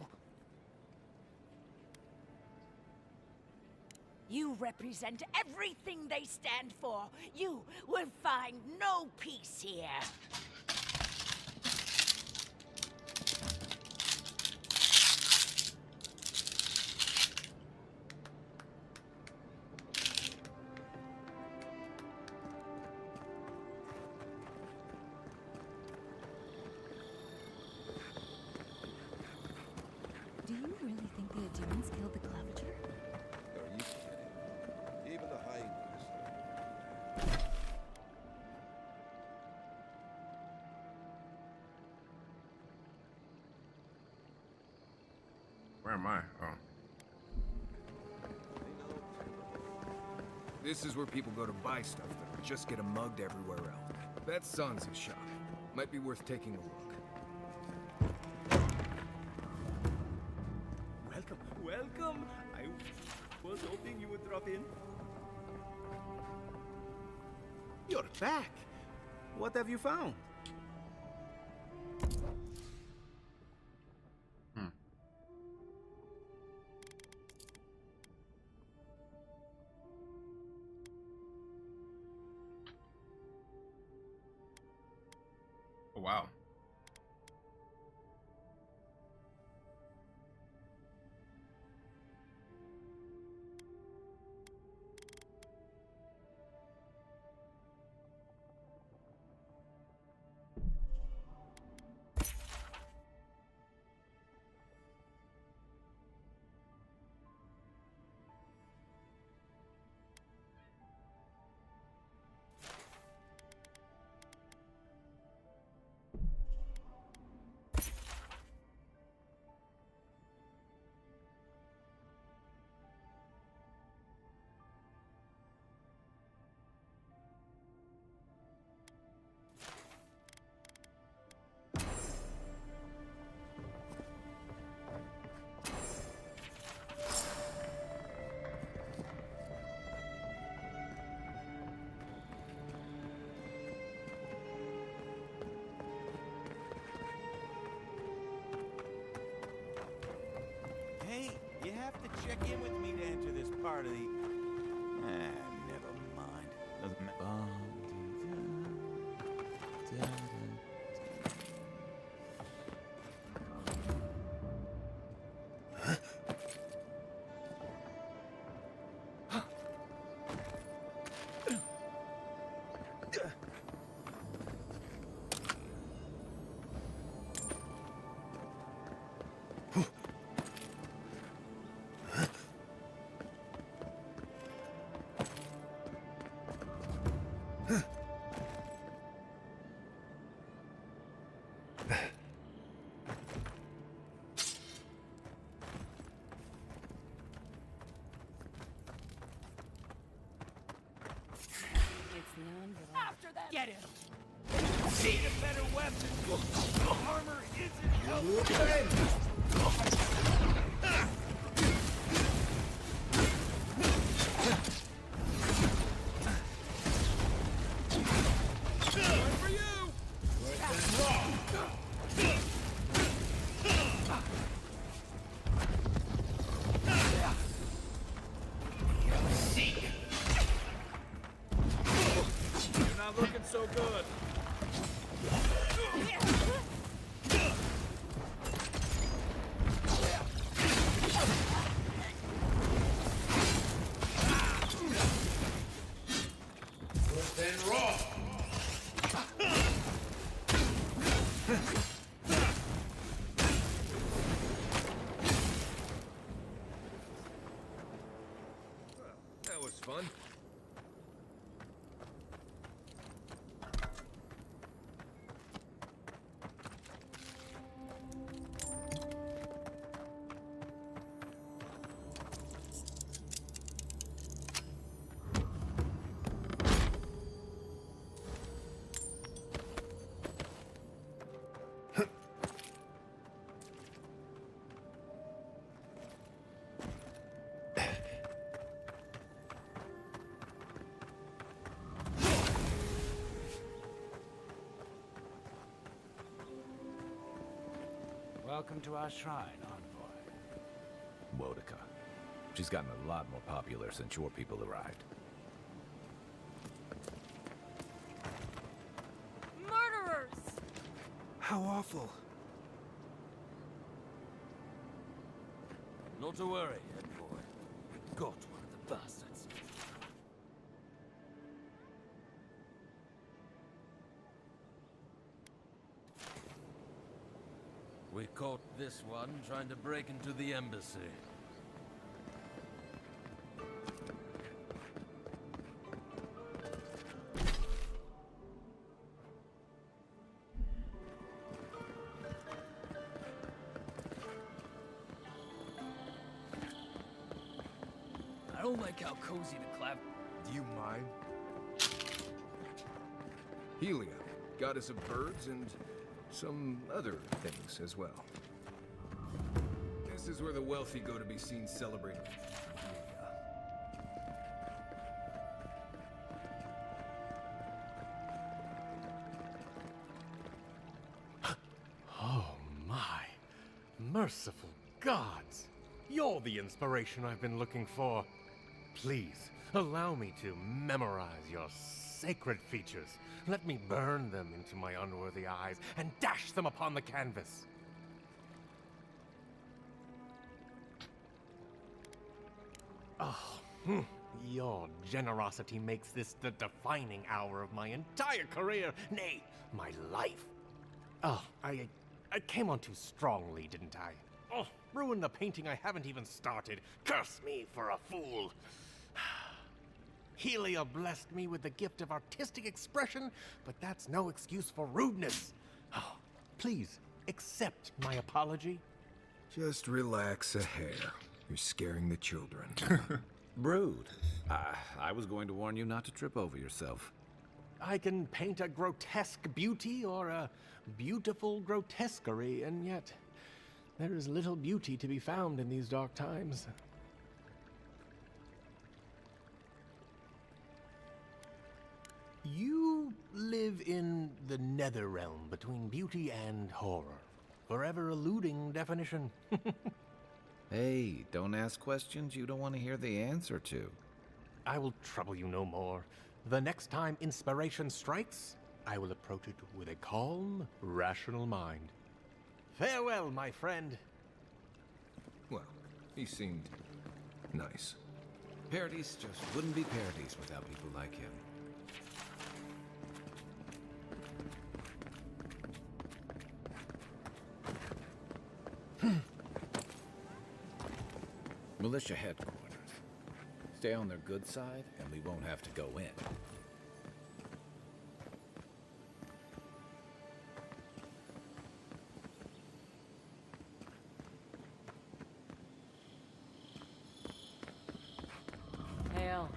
You represent everything they stand for. You will find no peace here. Do you really think the Adherents killed the Clavager? Are you kidding? Even the hyenas. Where am I? Oh. This is where people go to buy stuff that will just get 'em mugged everywhere else. That's Sansa's shop. Might be worth taking a look. Welcome, welcome. I was hoping you would drop in. You're back. What have you found? Oh, wow. Hey, you have to check in with me to enter this part of the... never mind. Doesn't matter. After them! Get him! Need a better weapon! Armor isn't helping! So good. Welcome to our shrine, Envoy. Wodica. She's gotten a lot more popular since your people arrived. Murderers! How awful. Not to worry, Envoy. We got one of the bastards. We caught this one trying to break into the embassy. I don't like how cozy the clap. Do you mind? Helium, goddess of birds and some other things as well. This is where the wealthy go to be seen celebrating. Oh my. Merciful gods. You're the inspiration I've been looking for. Please, allow me to memorize your sacred features. Let me burn them into my unworthy eyes and dash them upon the canvas. Oh, your generosity makes this the defining hour of my entire career, nay, my life. Oh, I came on too strongly, didn't I? Oh, ruined the painting I haven't even started. Curse me for a fool. Helia blessed me with the gift of artistic expression, but that's no excuse for rudeness. Oh, please, accept my apology. Just relax a hair. You're scaring the children. Brood. I was going to warn you not to trip over yourself. I can paint a grotesque beauty or a beautiful grotesquerie, and yet there is little beauty to be found in these dark times. You live in the nether realm between beauty and horror, forever eluding definition. Hey, don't ask questions you don't want to hear the answer to. I will trouble you no more. The next time inspiration strikes, I will approach it with a calm, rational mind. Farewell, my friend. Well, he seemed nice. Paradise just wouldn't be Paradise without people like him. Militia headquarters. Stay on their good side, and we won't have to go in. Hail.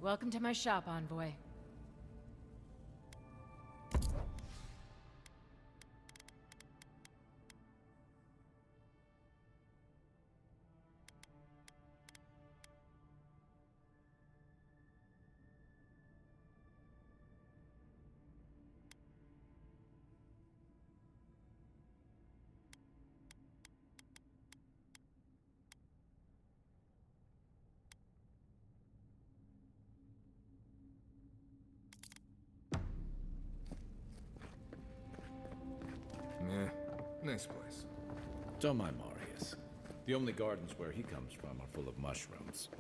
Welcome to my shop, Envoy. Meh. Nice place. Don't mind Marius. The only gardens where he comes from are full of mushrooms.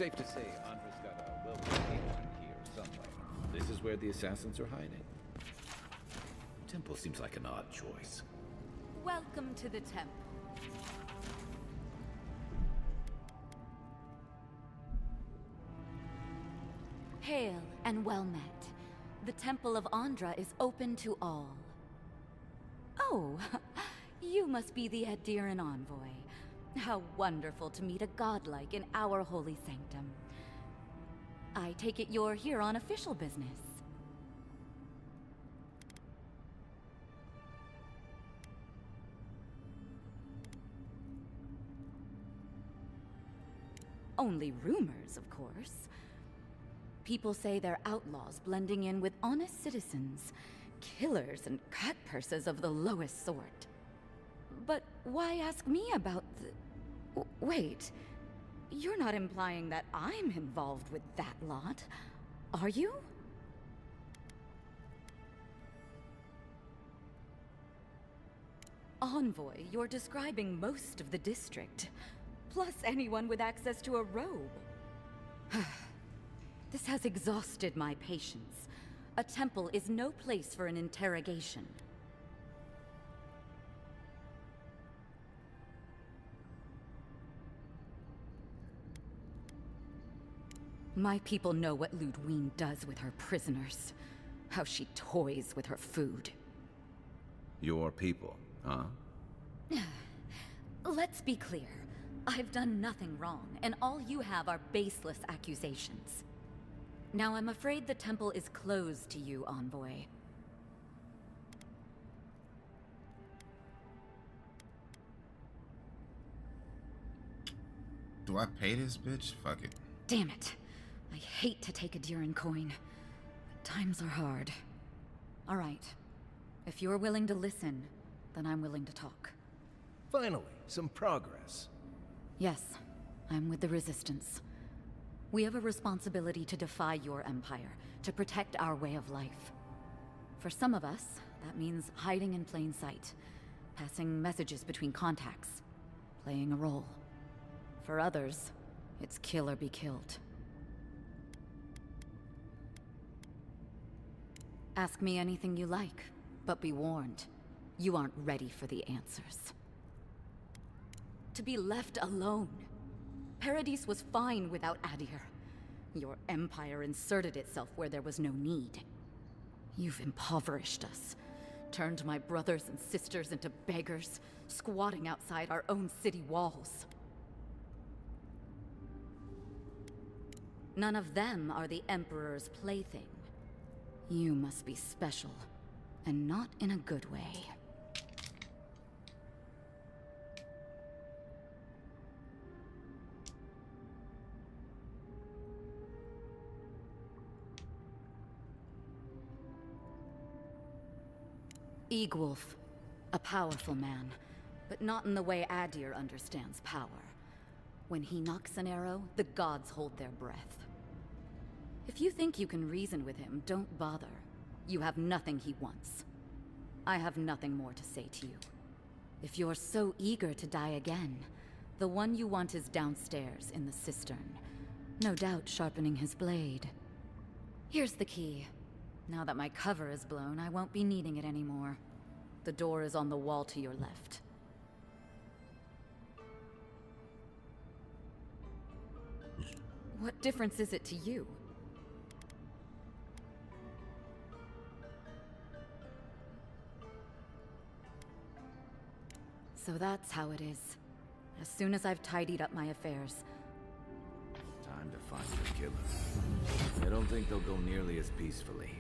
Safe to say, Andra's got a well-behaved one here somewhere. This is where the assassins are hiding. The temple seems like an odd choice. Welcome to the temple. Hail and well met. The Temple of Andra is open to all. Oh, you must be the Adiran Envoy. How wonderful to meet a godlike in our holy sanctum. I take it you're here on official business. Only rumors, of course. People say they're outlaws blending in with honest citizens, killers and cut-purses of the lowest sort. But why ask me about the... Wait, you're not implying that I'm involved with that lot, are you? Envoy, you're describing most of the district, plus anyone with access to a robe. This has exhausted my patience. A temple is no place for an interrogation. My people know what Ludwine does with her prisoners. How she toys with her food. Your people, huh? Let's be clear. I've done nothing wrong, and all you have are baseless accusations. Now I'm afraid the temple is closed to you, Envoy. Do I pay this bitch? Fuck it. Damn it. I hate to take a Duran coin, but times are hard. All right. If you're willing to listen, then I'm willing to talk. Finally, some progress. Yes, I'm with the Resistance. We have a responsibility to defy your empire, to protect our way of life. For some of us, that means hiding in plain sight, passing messages between contacts, playing a role. For others, it's kill or be killed. Ask me anything you like, but be warned, you aren't ready for the answers. To be left alone. Paradis was fine without Adir. Your empire inserted itself where there was no need. You've impoverished us, turned my brothers and sisters into beggars, squatting outside our own city walls. None of them are the Emperor's plaything. You must be special, and not in a good way. Eagwolf, a powerful man, but not in the way Adir understands power. When he knocks an arrow, the gods hold their breath. If you think you can reason with him, don't bother. You have nothing he wants. I have nothing more to say to you. If you're so eager to die again, the one you want is downstairs in the cistern, no doubt sharpening his blade. Here's the key. Now that my cover is blown, I won't be needing it anymore. The door is on the wall to your left. What difference is it to you? So that's how it is. As soon as I've tidied up my affairs. Time to find the killer. I don't think they'll go nearly as peacefully.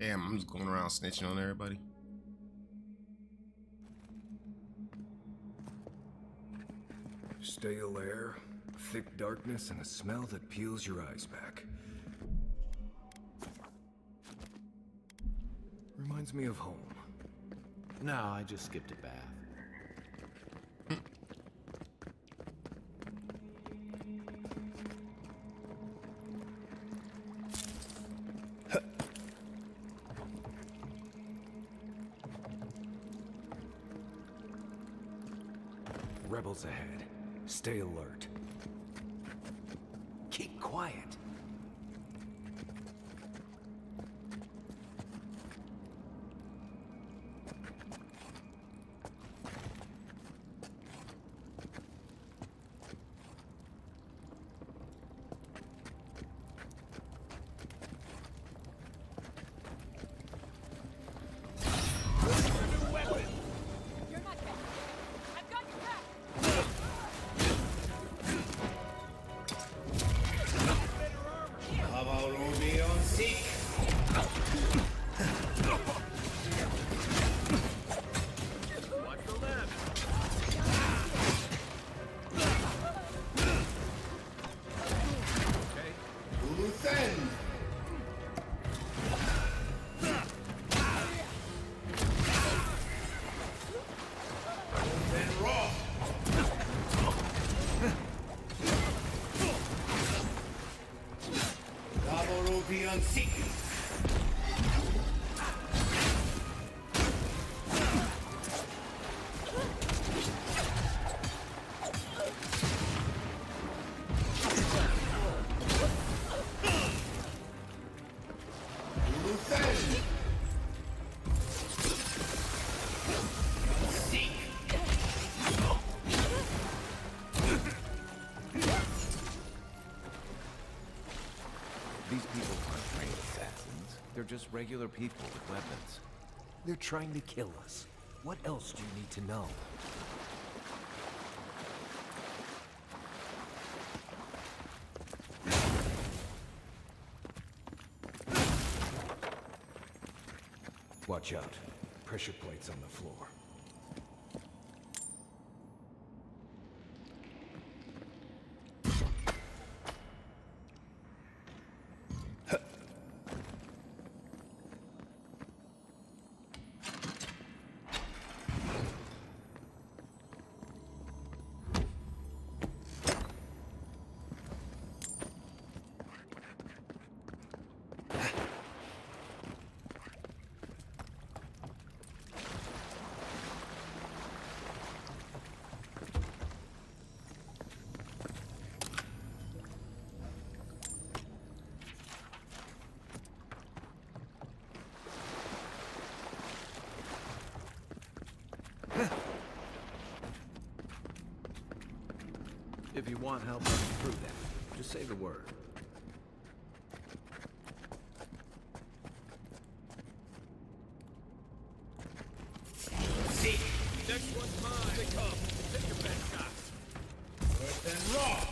Damn, I'm just going around snitching on everybody. Stale air, thick darkness, and a smell that peels your eyes back. Reminds me of home. No, I just skipped a bath. Rebels ahead. Stay alert. Keep quiet. These people aren't trained assassins. They're just regular people with weapons. They're trying to kill us. What else do you need to know? Watch out. Pressure plates on the floor. If you want help getting through that, just say the word. See, next one's mine. They come. Take your best shots. First and raw.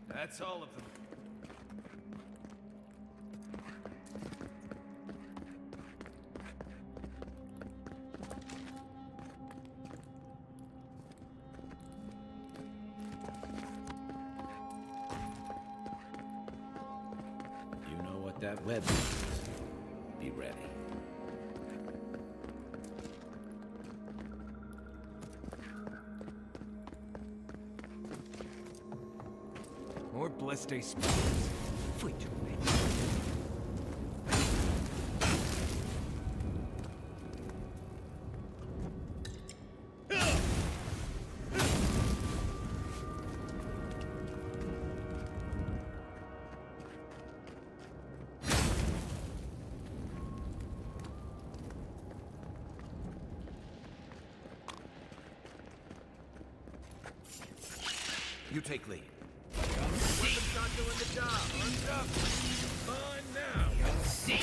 That's all of them. You know what that web is. Be ready. More blessed day spirits. Fleet to me. You take lead. Weapons not doing the job. Arms up. Mine now. You'll see.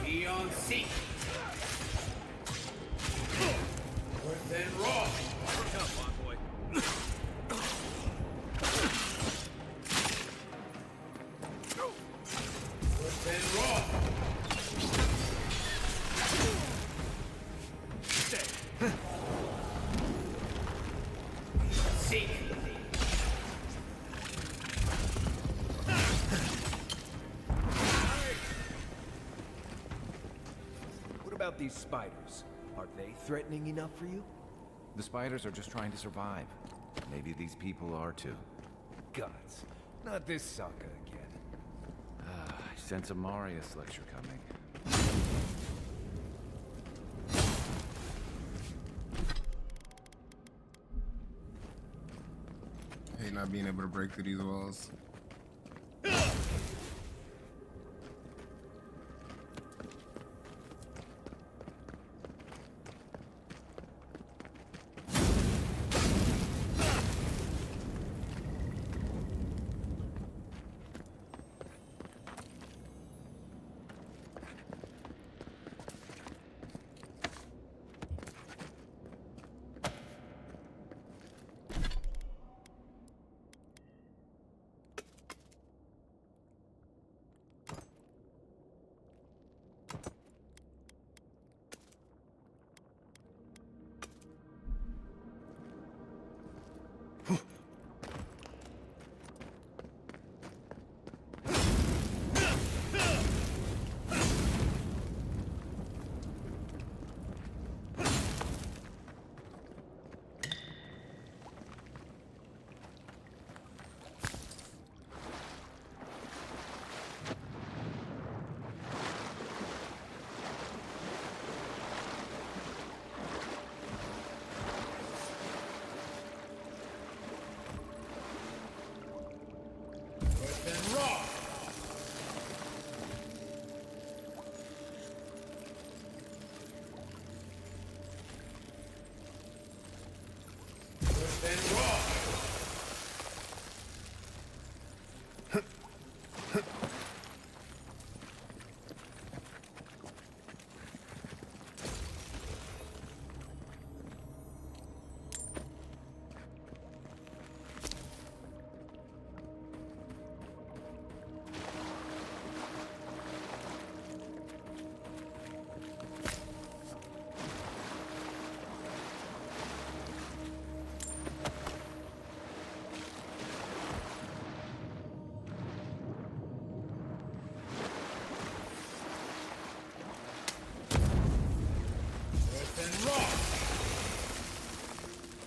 Be on seat. Worth and raw. Look up, my boy. Worth and raw. Stay. Seek. What about these spiders? Are they threatening enough for you? The spiders are just trying to survive. Maybe these people are too. Gods. Not this saga again. I sense a Marius lecture coming. Hate not being able to break through these walls.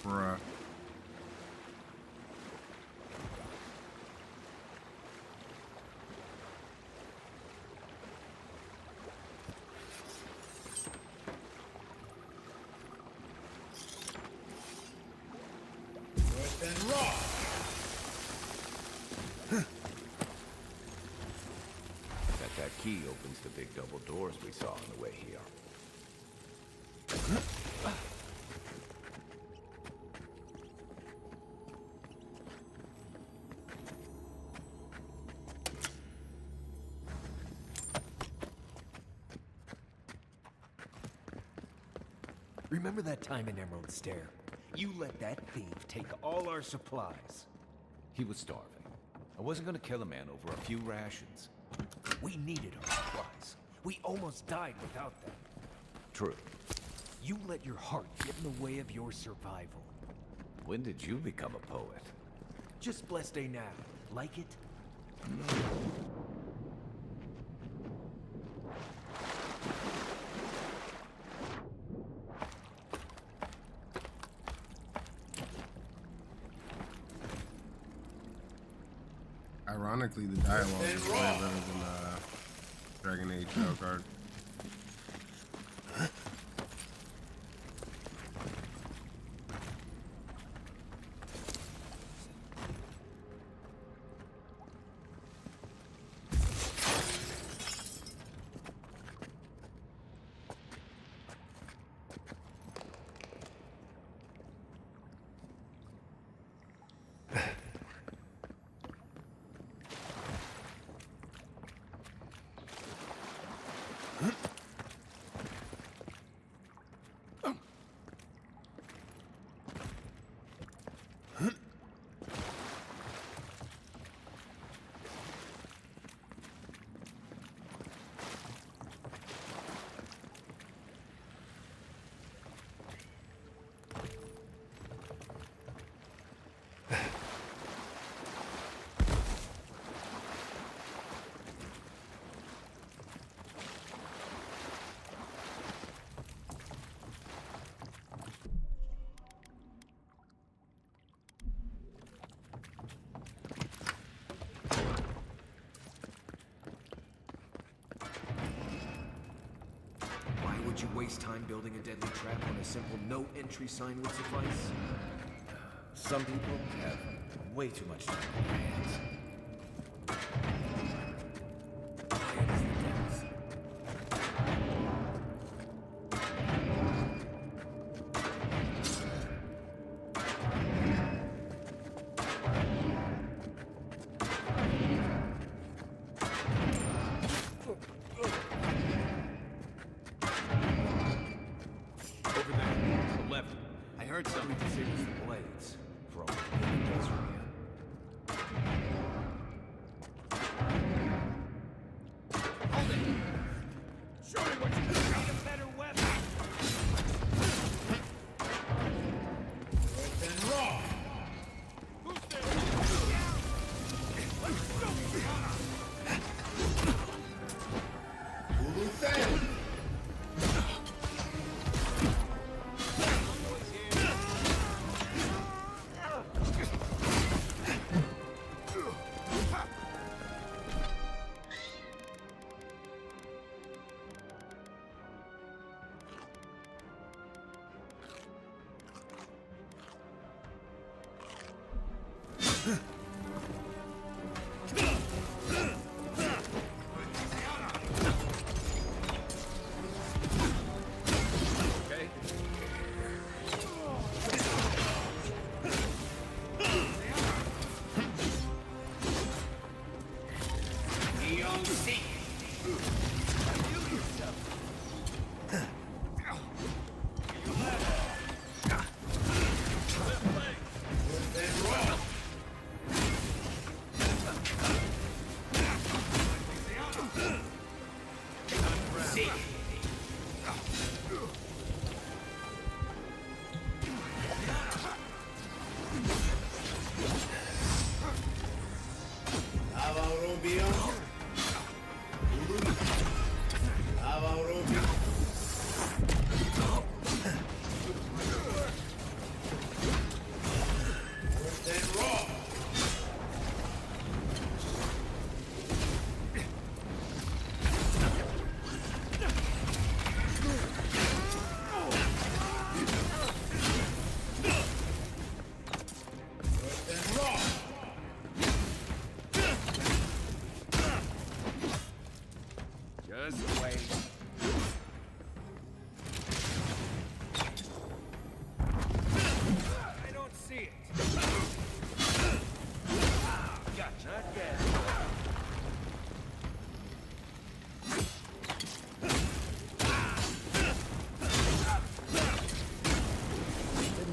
Bruh. key opens the big double doors we saw on the way here. Remember that time in Emerald Stair? You let that thief take all our supplies. He was starving. I wasn't gonna kill a man over a few rations. We needed our supplies. We almost died without them. True. You let your heart get in the way of your survival. When did you become a poet? Just blessed day now. Like it? Ironically, the dialogue is way better than Dragon Age Valguard. Would you waste time building a deadly trap when a simple no entry sign would suffice? Some people have way too much time on their hands.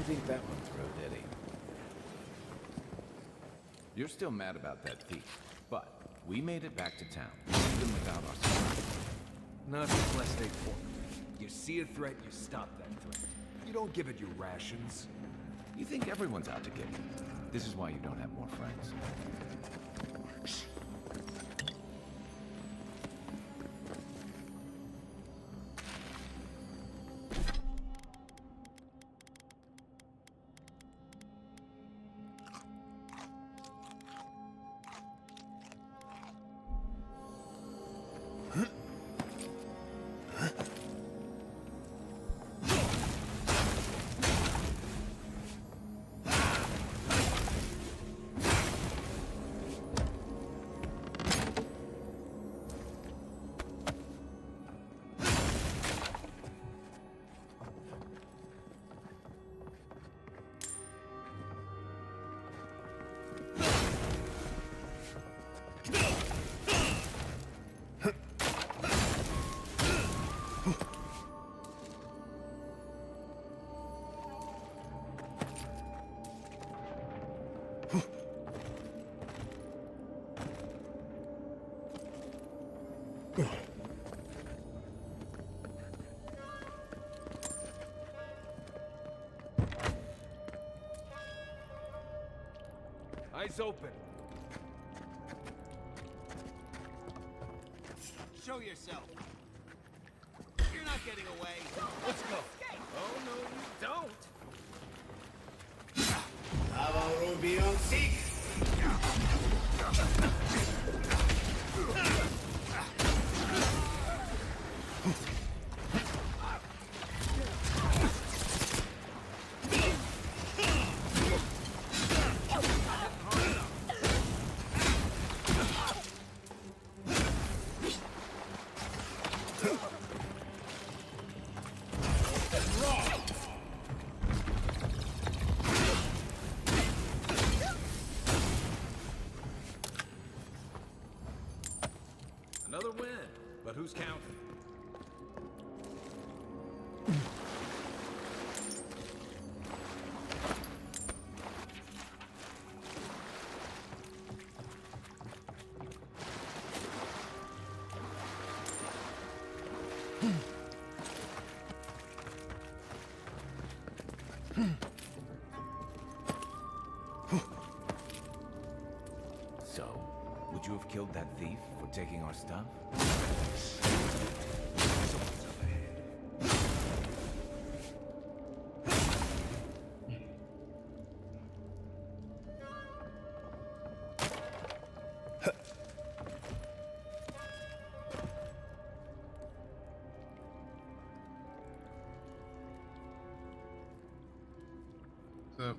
think that one through, did he? You're still mad about that thief, but we made it back to town, even without our support. Not unless they fork. You see a threat, you stop that threat. You don't give it your rations. You think everyone's out to get you. This is why you don't have more friends. Eyes open. Show yourself. You're not getting away. Let's go. Oh, no, you don't. Avowed beyond seek. Another win, but who's counting? So, would you have killed that thief for taking our stuff? Someone's up ahead. What's up?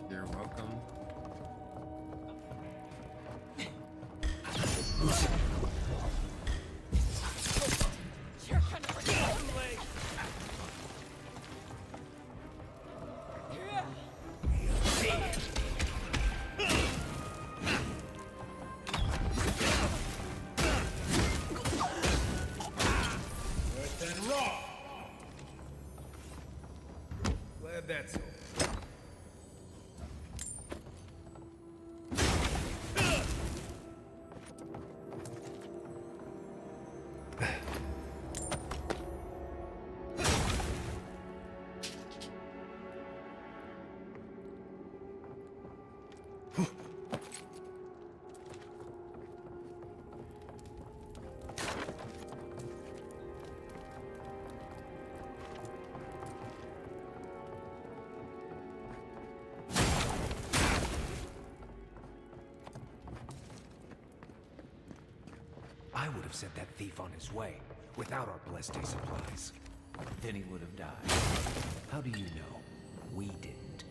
You're welcome. Glad that's over. I would have sent that thief on his way, without our blessed day supplies. Then he would have died. How do you know? We didn't.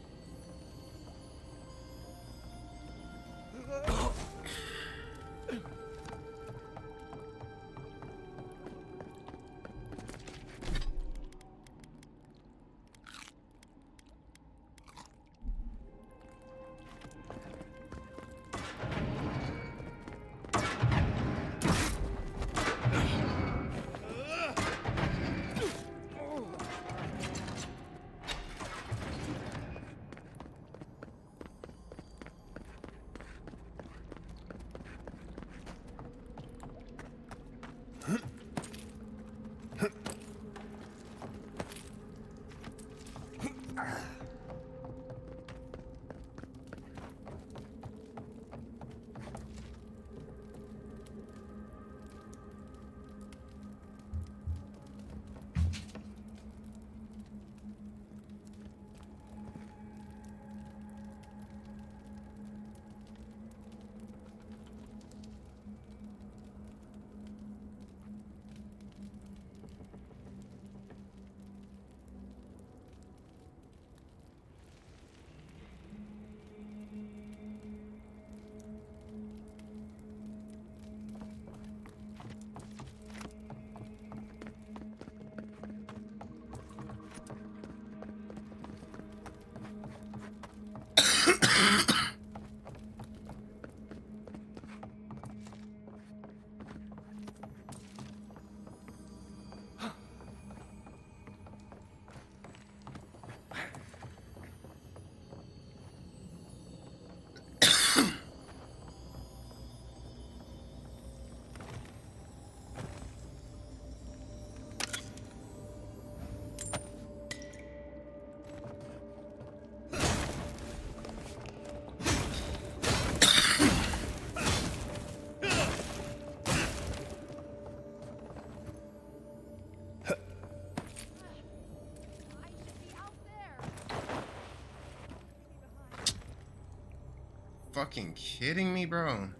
Fucking kidding me, bro?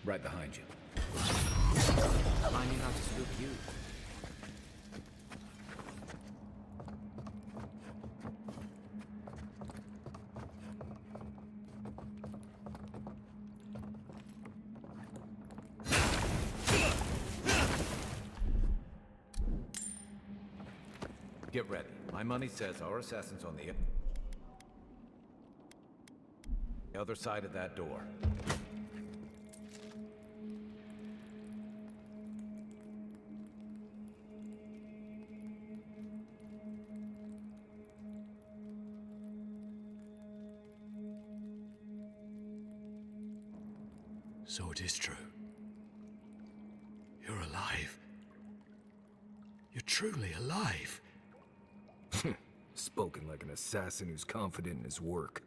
Right behind you. Finding how to spook you. Get ready. My money says our assassin's on the other side of that door. So it is true. You're alive. You're truly alive. Spoken like an assassin who's confident in his work.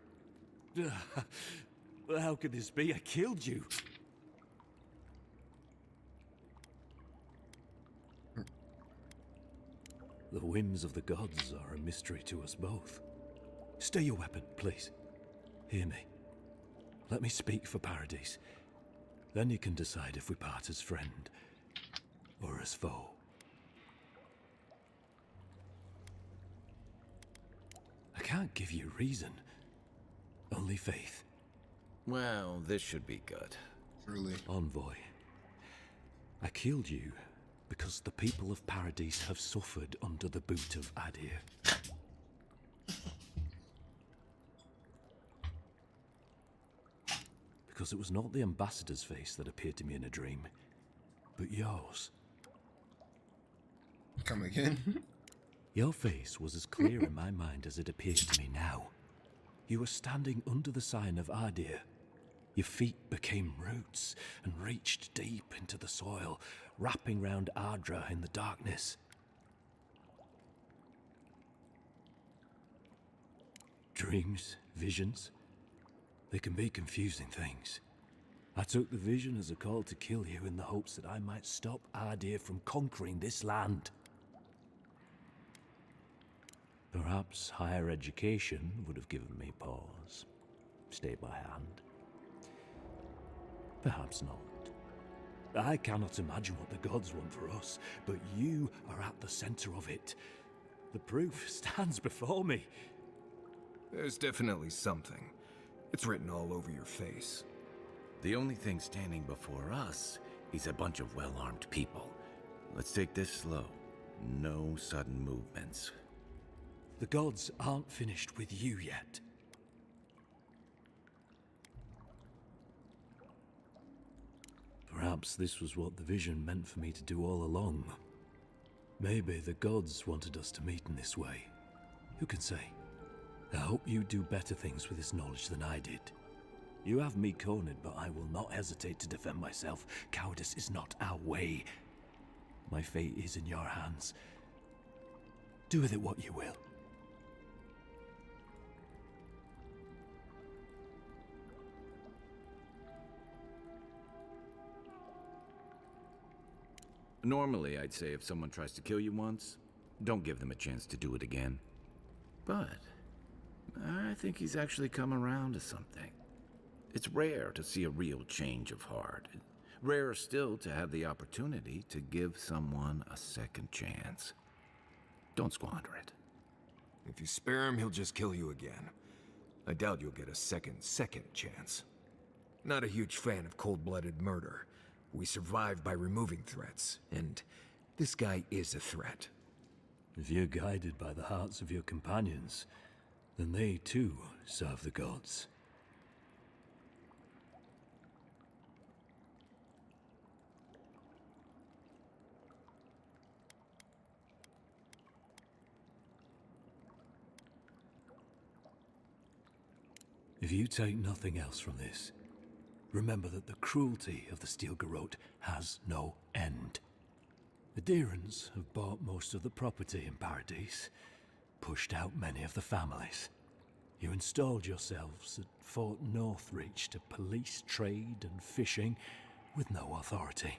Well, how could this be? I killed you. The whims of the gods are a mystery to us both. Stay your weapon, please. Hear me. Let me speak for Paradise. Then you can decide if we part as friend or as foe. I can't give you reason, only faith. Well, this should be good. Truly. Envoy, I killed you because the people of Paradise have suffered under the boot of Adir. Because it was not the ambassador's face that appeared to me in a dream, but yours. Come again? Your face was as clear in my mind as it appears to me now. You were standing under the sign of Adir. Your feet became roots and reached deep into the soil, wrapping round Ardra in the darkness. Dreams, visions, they can be confusing things. I took the vision as a call to kill you in the hopes that I might stop Adir from conquering this land. Perhaps higher education would have given me pause, stayed my hand. Perhaps not. I cannot imagine what the gods want for us, but you are at the center of it. The proof stands before me. There's definitely something. It's written all over your face. The only thing standing before us is a bunch of well-armed people. Let's take this slow. No sudden movements. The gods aren't finished with you yet. Perhaps this was what the vision meant for me to do all along. Maybe the gods wanted us to meet in this way. Who can say? I hope you do better things with this knowledge than I did. You have me cornered, but I will not hesitate to defend myself. Cowardice is not our way. My fate is in your hands. Do with it what you will. Normally, I'd say if someone tries to kill you once, don't give them a chance to do it again. But I think he's actually come around to something. It's rare to see a real change of heart. Rarer still to have the opportunity to give someone a second chance. Don't squander it. If you spare him, he'll just kill you again. I doubt you'll get a second chance. Not a huge fan of cold-blooded murder. We survive by removing threats, and this guy is a threat. If you're guided by the hearts of your companions, then they too serve the gods. If you take nothing else from this, remember that the cruelty of the Steel Garrote has no end. The Deerans have bought most of the property in Paradise, pushed out many of the families. You installed yourselves at Fort Northreach to police trade and fishing with no authority.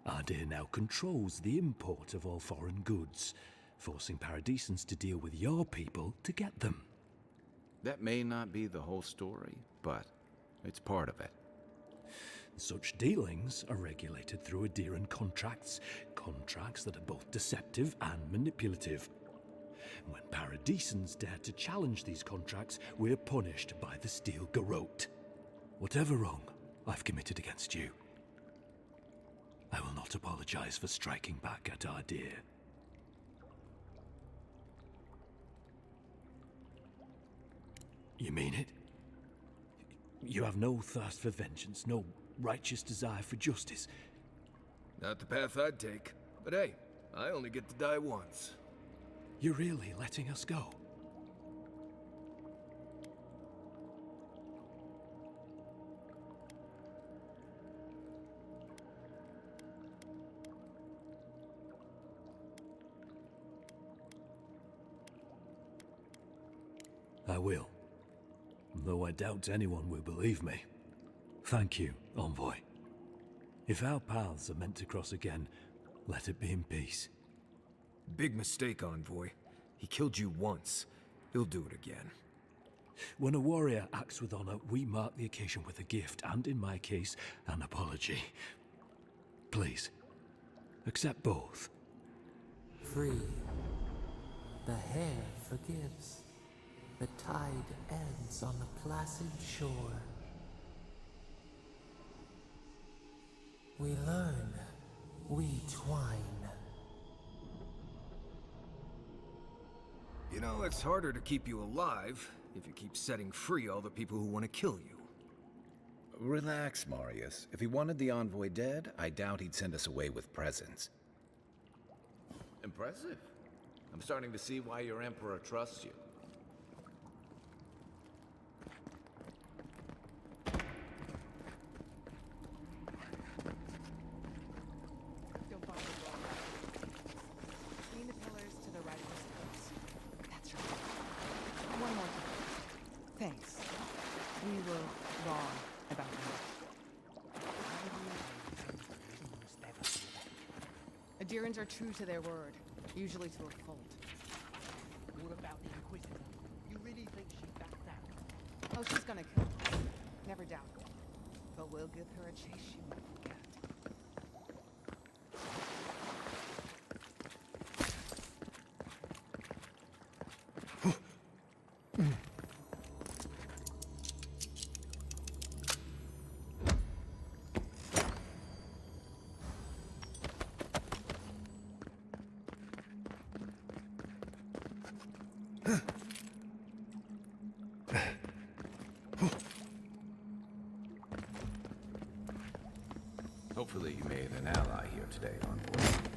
Ardea now controls the import of all foreign goods, forcing Paradisans to deal with your people to get them. That may not be the whole story, but it's part of it. Such dealings are regulated through Aderan contracts that are both deceptive and manipulative. When Paradisans dare to challenge these contracts, we're punished by the Steel Garrote. Whatever wrong I've committed against you, I will not apologize for striking back at Ardea. You mean it? You have no thirst for vengeance, no righteous desire for justice? Not the path I'd take. But hey, I only get to die once. You're really letting us go? I will. Though I doubt anyone will believe me. Thank you, Envoy. If our paths are meant to cross again, let it be in peace. Big mistake, Envoy. He killed you once. He'll do it again. When a warrior acts with honor, we mark the occasion with a gift, and in my case, an apology. Please, accept both. Free. The hair forgives. The tide ends on the placid shore. We learn, we twine. You know, it's harder to keep you alive if you keep setting free all the people who want to kill you. Relax, Marius. If he wanted the Envoy dead, I doubt he'd send us away with presents. Impressive. I'm starting to see why your Emperor trusts you. Lean the pillars to the right of the steps. That's right. One more time. Thanks. We were wrong about you. Adirans are true to their word, usually to a fault. What about the Inquisitor? You really think she backed out? Oh, she's gonna kill us. Never doubt it. But we'll give her a chase she won't forget. Hopefully you made an ally here today, Envoy.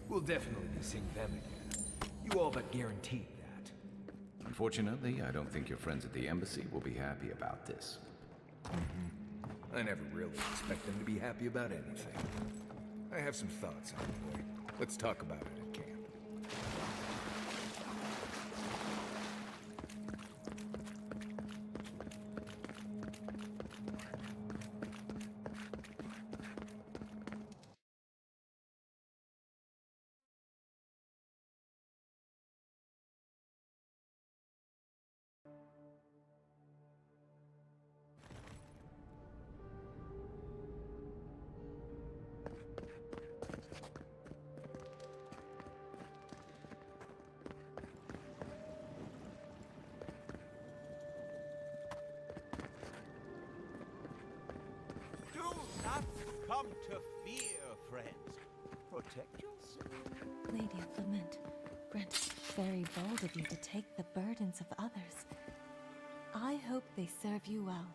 We'll definitely be seeing them again. You all but guaranteed that. Unfortunately, I don't think your friends at the embassy will be happy about this. I never really expect them to be happy about anything. I have some thoughts, Envoy. Let's talk about it at camp. Do not come to fear, friends. Protect yourself. Lady of Lament, Brent, very bold of you to take the burdens of others. I hope they serve you well.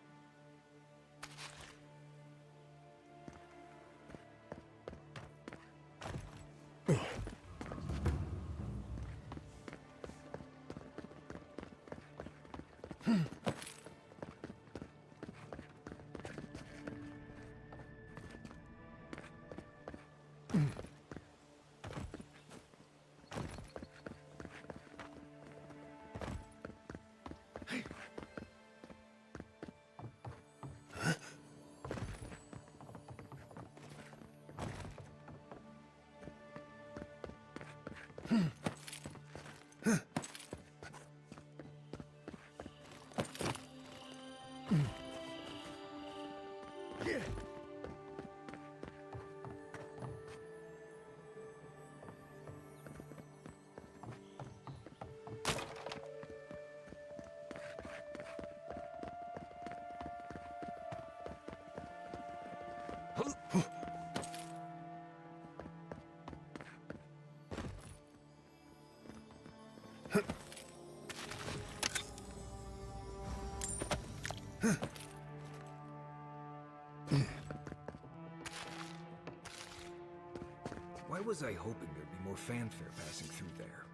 Why was I hoping there'd be more fanfare passing through there?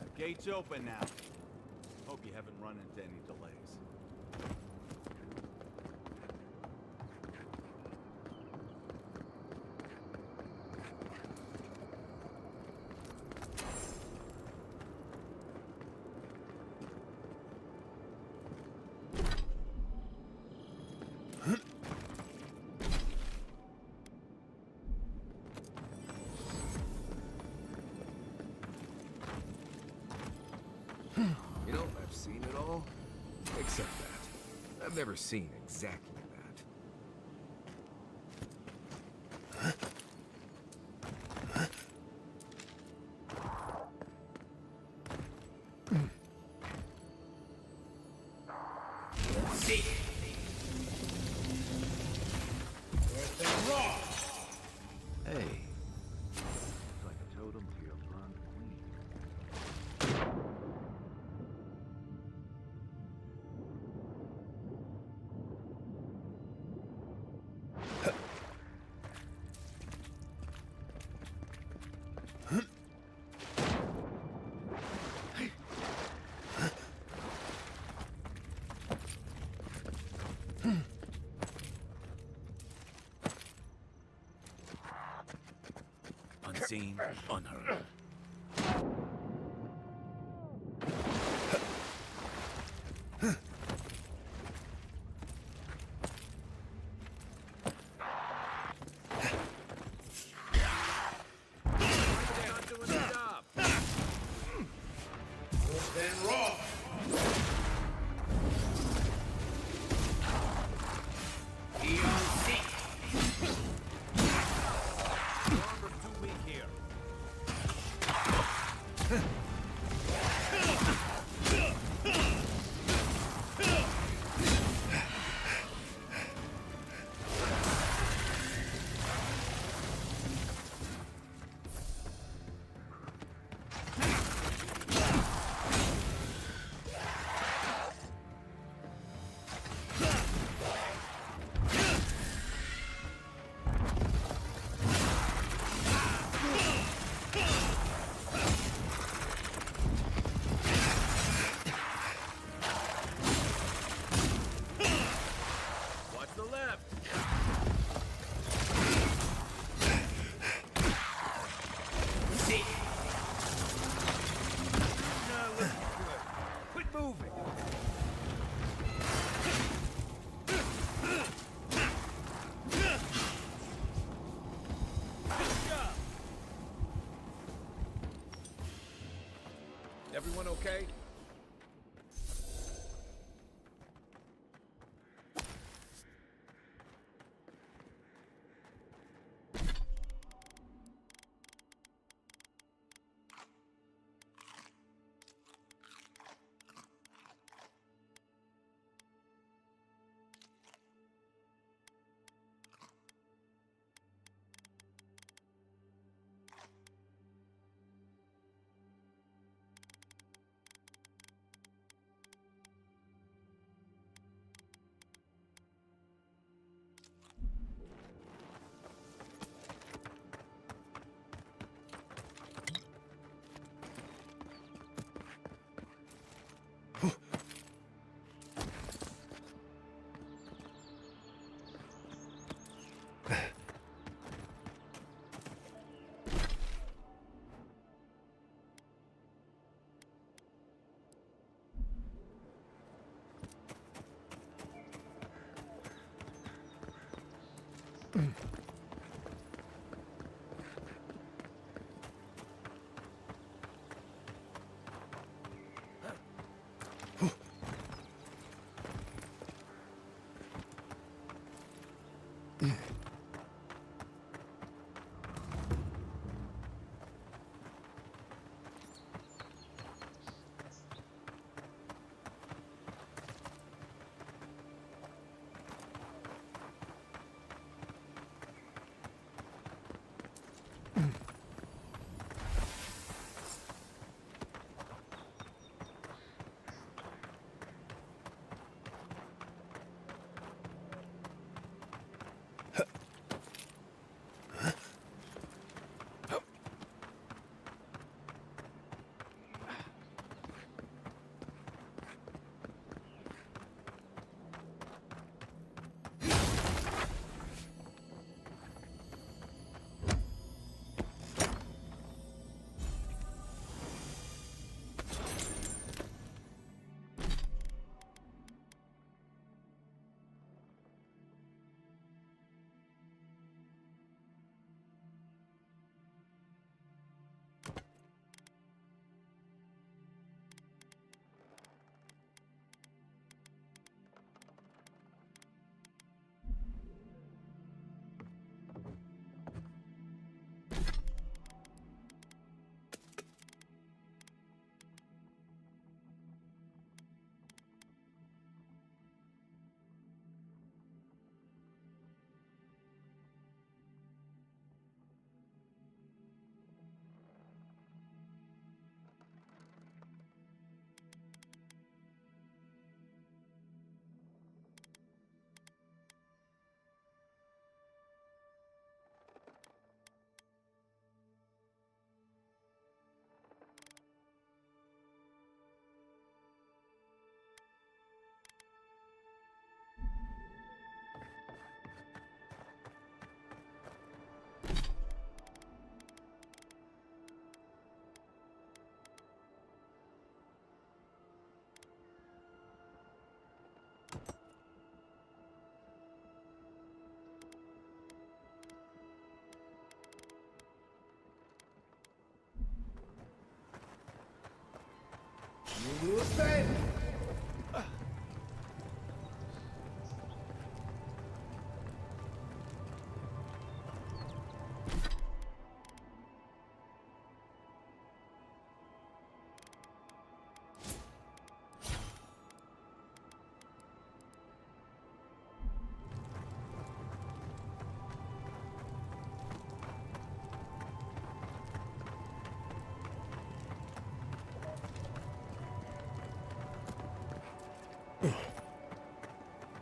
The gate's open now. Hope you haven't run into any delays. You know, I've seen it all. Except that. I've never seen exactly that. See. Hey. Looks like a totem to your blonde queen. Unseen, unheard.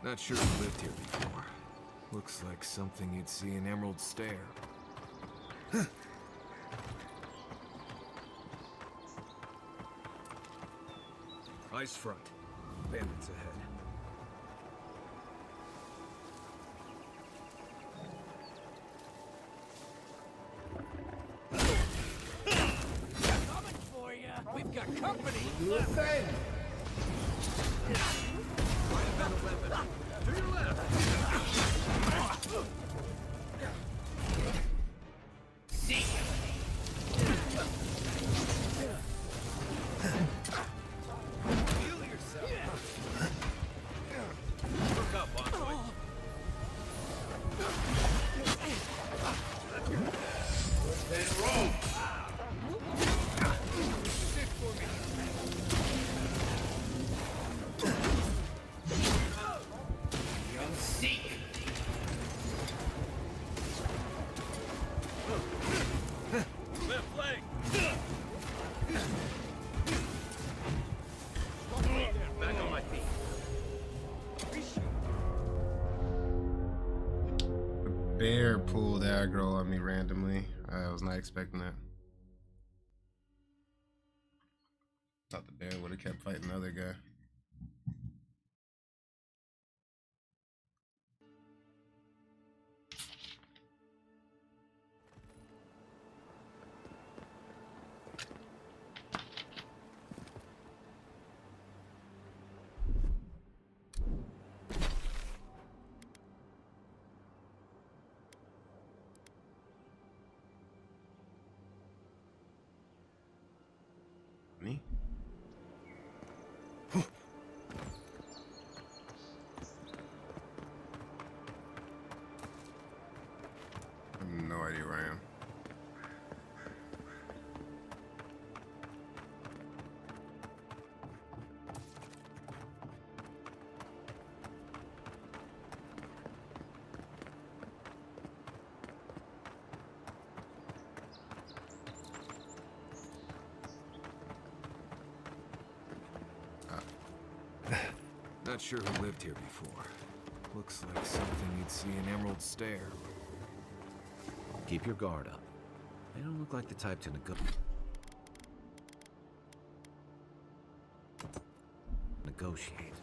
Not sure I've lived here before. Looks like something you'd see in Emerald Stair. Ice front. Bandits ahead. Coming for you. We've got company. Do a thing. To your left. See. Heal yourself. Look up, Envoy. Then roll. Stick for me. Young Seek. Left leg. Back on my feet. Bear pulled aggro on me randomly. I was not expecting that. Thought the bear would have kept fighting the other guy. Not sure who lived here before. Looks like something you'd see in Emerald Stair. Keep your guard up. They don't look like the type to negotiate.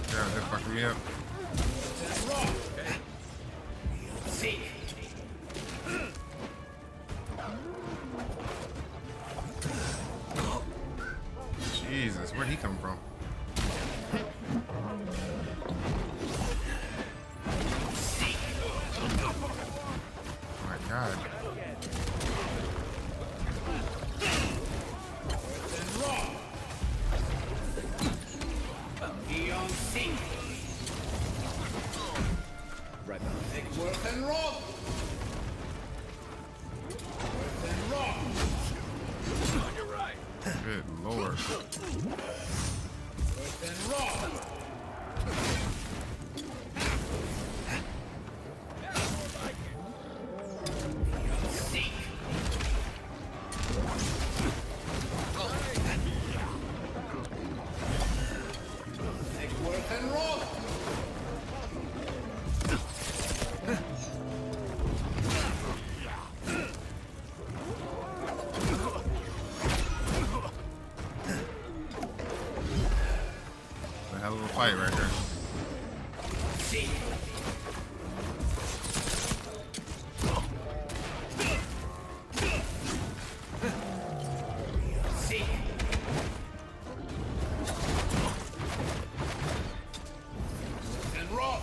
Yeah, they're fucking me up. Jesus, where'd he come from? Oh my god. Right behind. Worth and rock. Worth and rock. You're right. Good lord. Worth and rock. Worth and rock. A hell of a fight right here. And rock.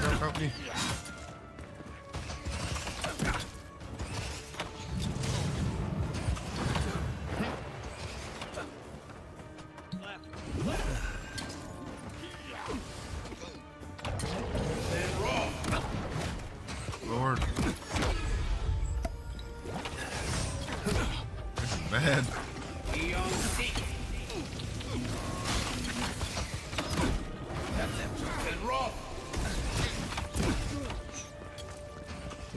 Girl, help me. Lord. This is bad. And rock.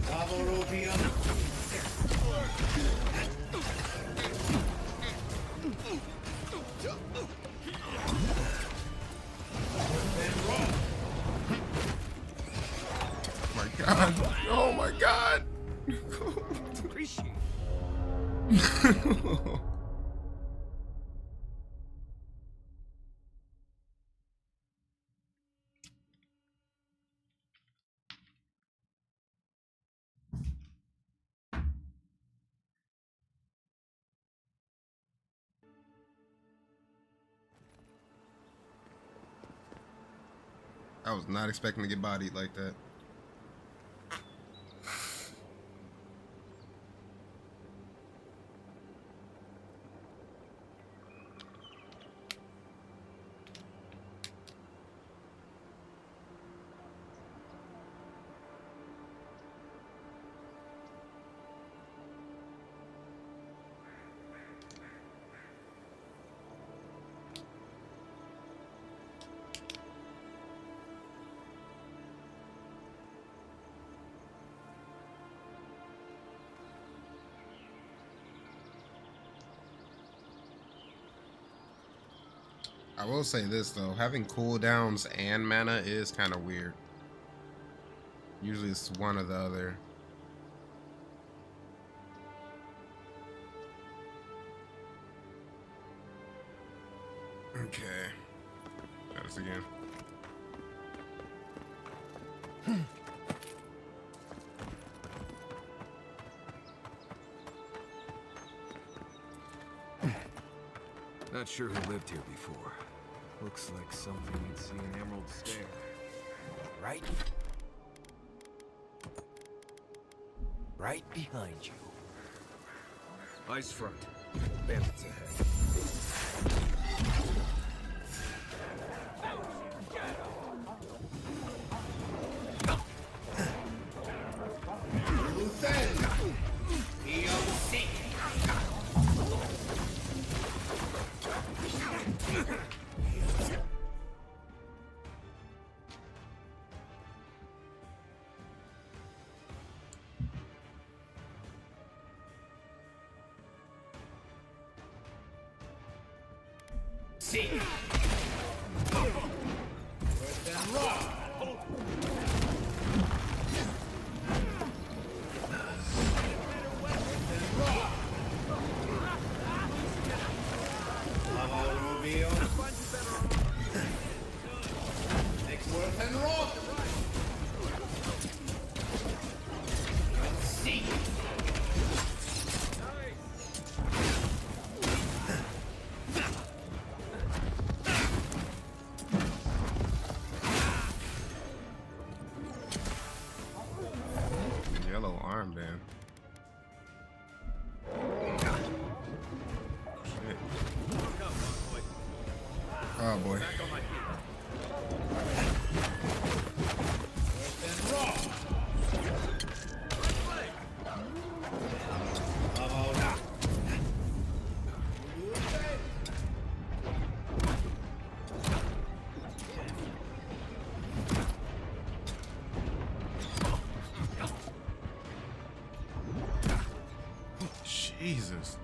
Avowed. My god. Oh my god. Appreciate I was not expecting to get bodied like that. I will say this though, having cooldowns and mana is kind of weird. Usually it's one or the other. Okay. Try this again. Not sure who lived here before. Looks like something you'd see in Emerald Stair. Right? Right behind you. Ice front. Bandits ahead. Yellow armband. Shit. Oh boy. Jesus.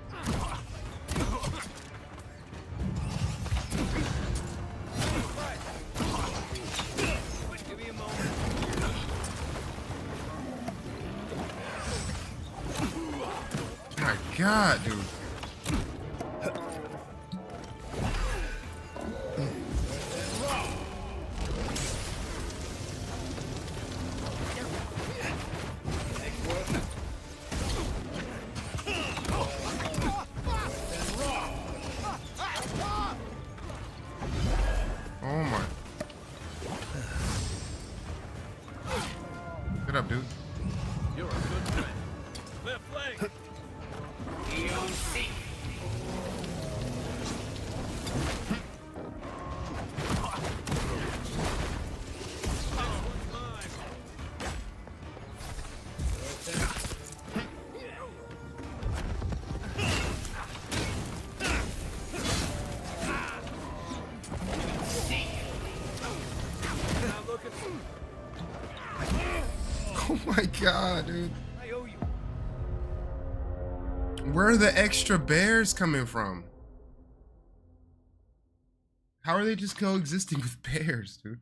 My God, dude. Oh my. Get up, dude. You're a good friend. Left leg. Oh my God, dude. I owe you. Where are the extra bears coming from? How are they just coexisting with bears, dude?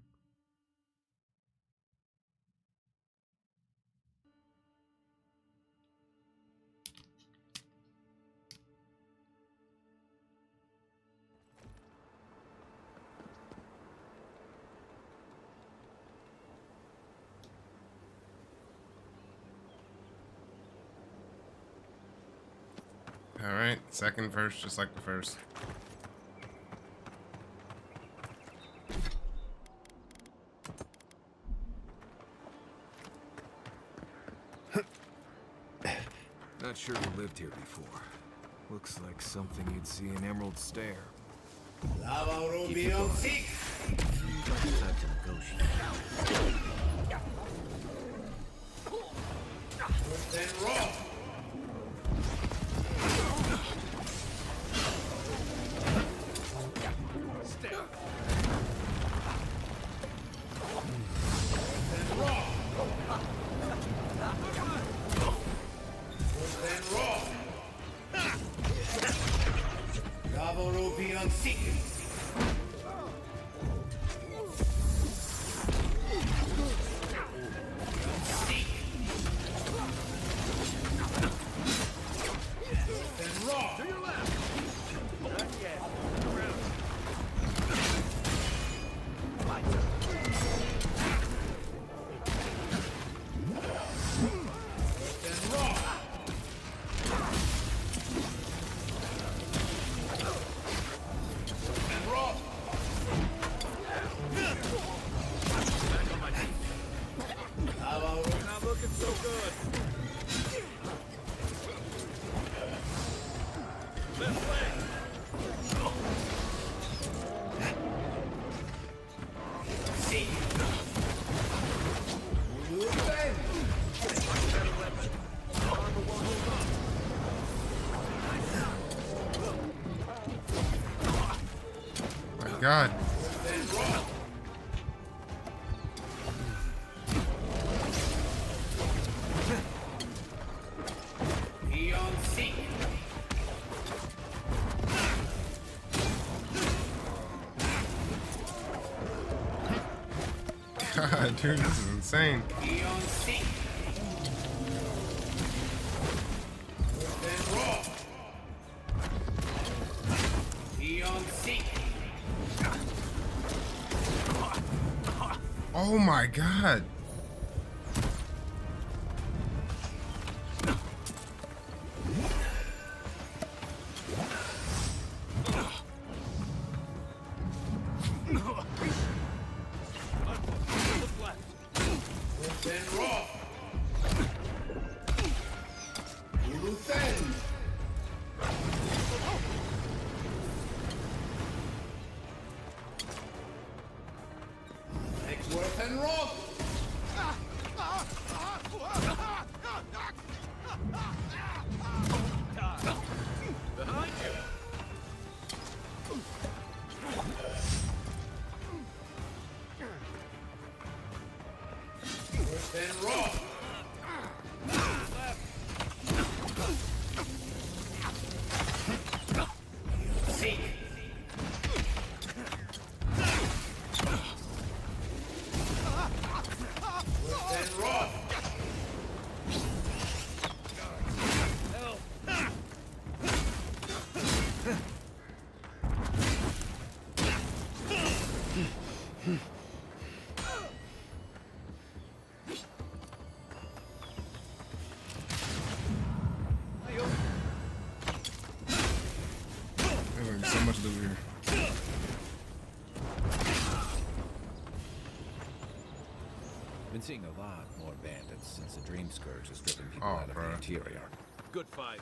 All right, second verse, just like the first. Not sure who lived here before. Looks like something you'd see in Emerald Stair. Time to negotiate. God. God, dude, this is insane. Oh my God. So much loot here. Been seeing a lot more bandits since the Dream Scourge is stripping people out of the interior. Good fight.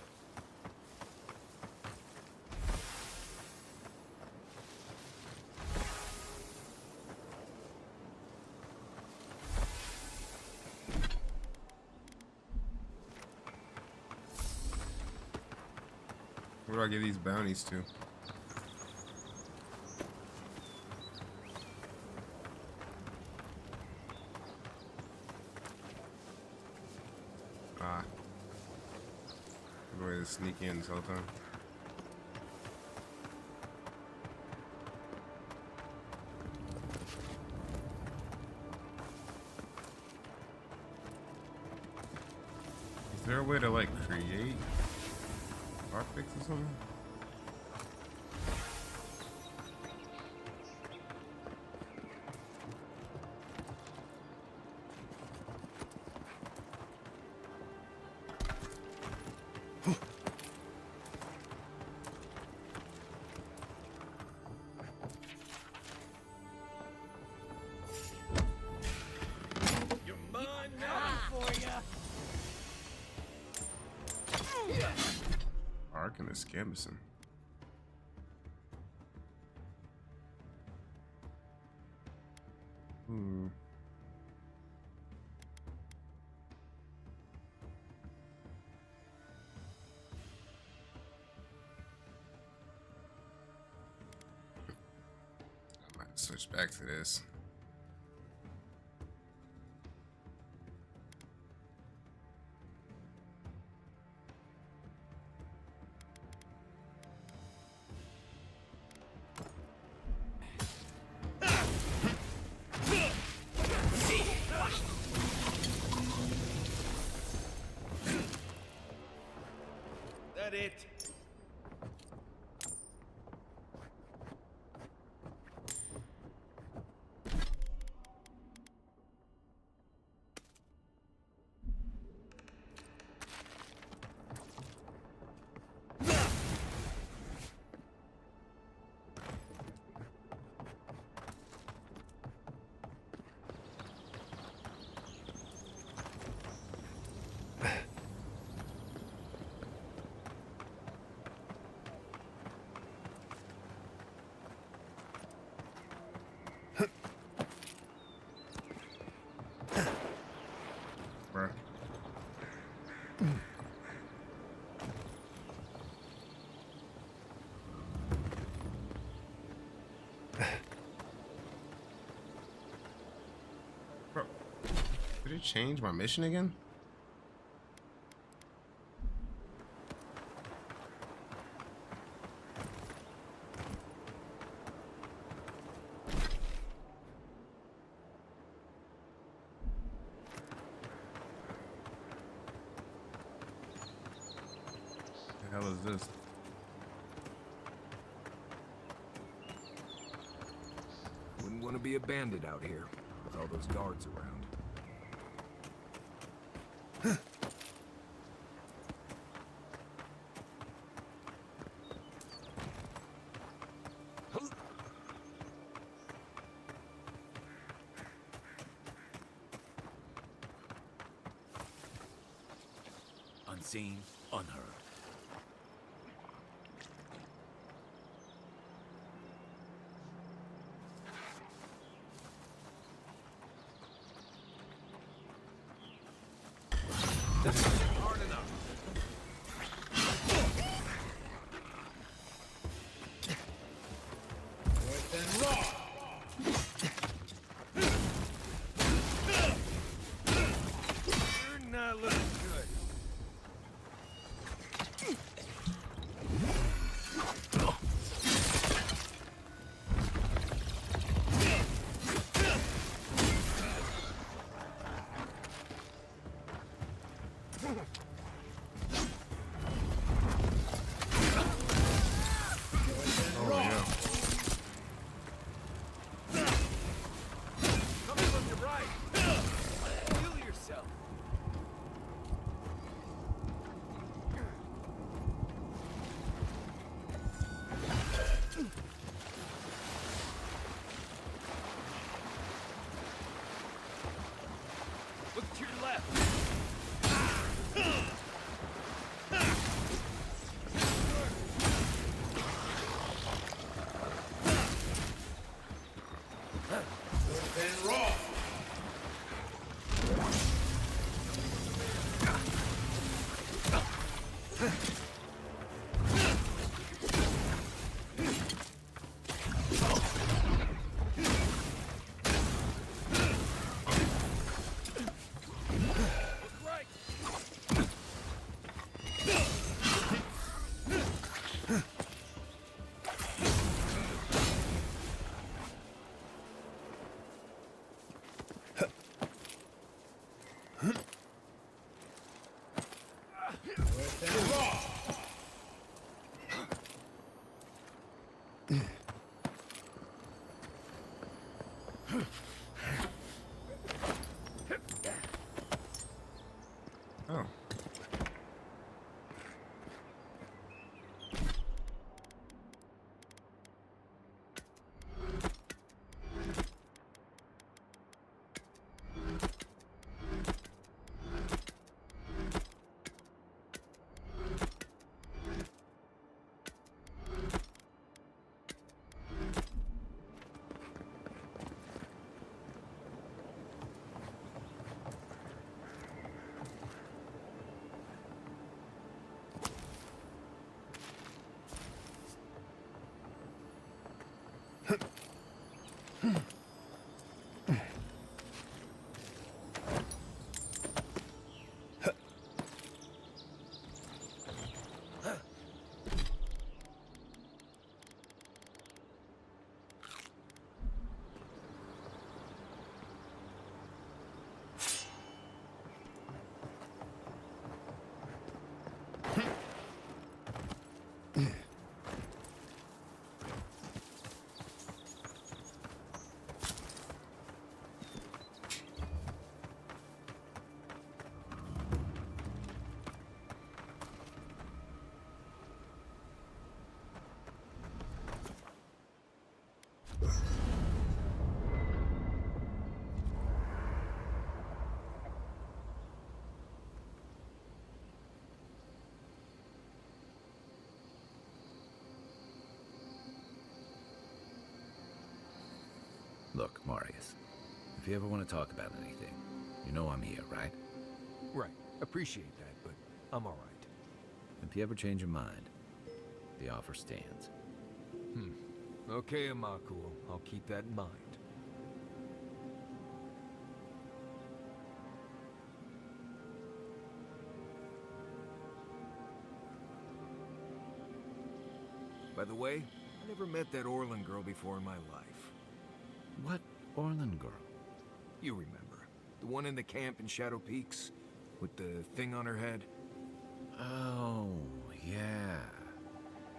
Where do I give these bounties to? Ah. Good way to sneak in this whole time. Is there a way to like create lockpicks or something? Arcanist Gambison. I might switch back to this. That it? it change my mission again? The hell is this? Wouldn't want to be a bandit out here with all those guards around. Unseen, unheard. Hard enough. You're not looking good. Oh yeah. Come in from your right. Heal yourself. Look to your left. Oh. Look, Marius, if you ever want to talk about anything, you know I'm here, right? Right. Appreciate that, but I'm all right. If you ever change your mind, the offer stands. Okay, Amakul. I'll keep that in mind. By the way, I never met that Orlin girl before in my life. What Orlin girl? You remember. The one in the camp in Shadow Peaks? With the thing on her head? Oh, yeah.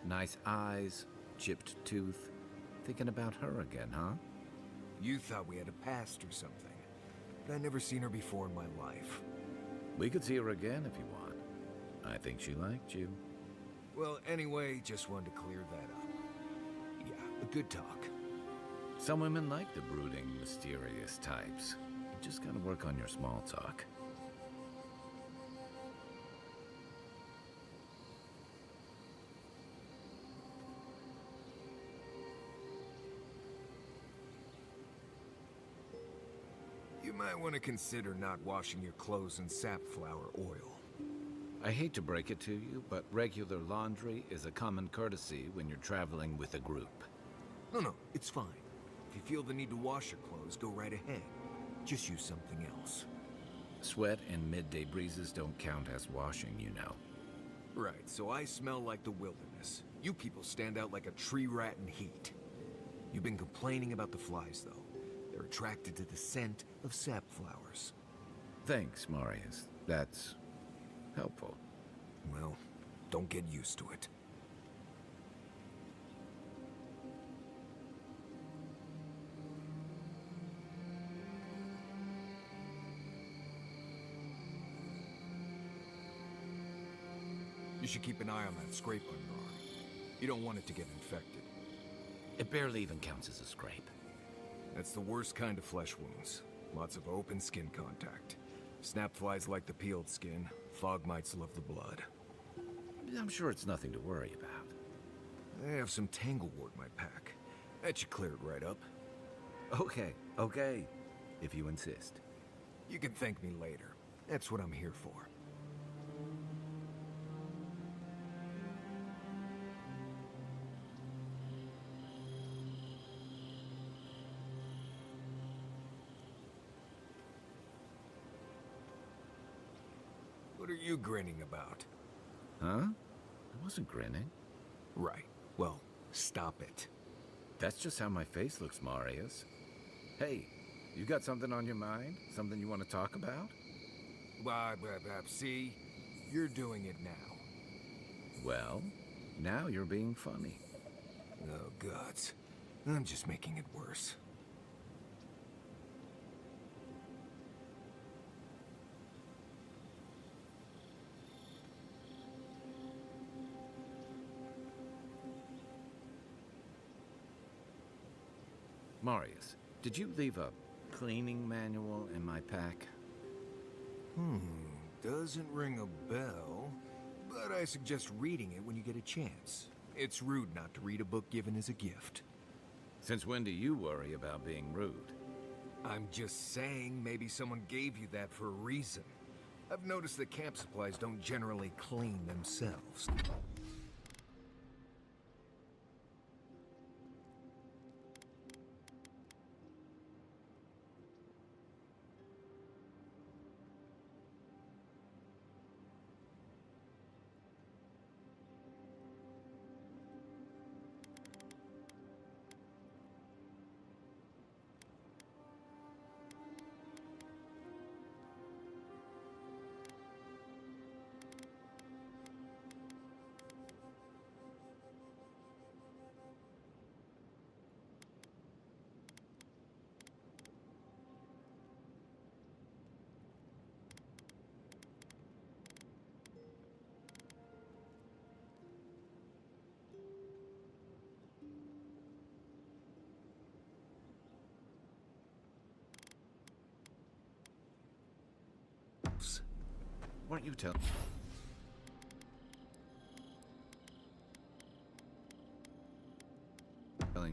Nice eyes, chipped tooth. Thinking about her again, huh? You thought we had a past or something. But I never seen her before in my life. We could see her again if you want. I think she liked you. Well, anyway, just wanted to clear that up. Yeah, a good talk. Some women like the brooding, mysterious types. You just gotta work on your small talk. You might want to consider not washing your clothes in safflower oil. I hate to break it to you, but regular laundry is a common courtesy when you're traveling with a group. No, it's fine. If you feel the need to wash your clothes, go right ahead. Just use something else. Sweat and midday breezes don't count as washing, you know. Right, so I smell like the wilderness. You people stand out like a tree rat in heat. You've been complaining about the flies, though. They're attracted to the scent of sap flowers. Thanks, Marius. That's helpful. Well, don't get used to it. You should keep an eye on that scrape on your arm. You don't want it to get infected. It barely even counts as a scrape. That's the worst kind of flesh wounds. Lots of open skin contact. Snap flies like the peeled skin. Fog mites love the blood. I'm sure it's nothing to worry about. I have some tanglewood in my pack. That should clear it right up. Okay. If you insist. You can thank me later. That's what I'm here for. What are you grinning about? Huh? I wasn't grinning. Right. Well, stop it. That's just how my face looks, Marius. Hey, you got something on your mind? Something you want to talk about? See? You're doing it now. Well, now you're being funny. Oh, gods. I'm just making it worse. Marius, did you leave a cleaning manual in my pack? Doesn't ring a bell, but I suggest reading it when you get a chance. It's rude not to read a book given as a gift. Since when do you worry about being rude? I'm just saying maybe someone gave you that for a reason. I've noticed that camp supplies don't generally clean themselves. Weren't you telling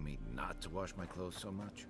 me not to wash my clothes so much?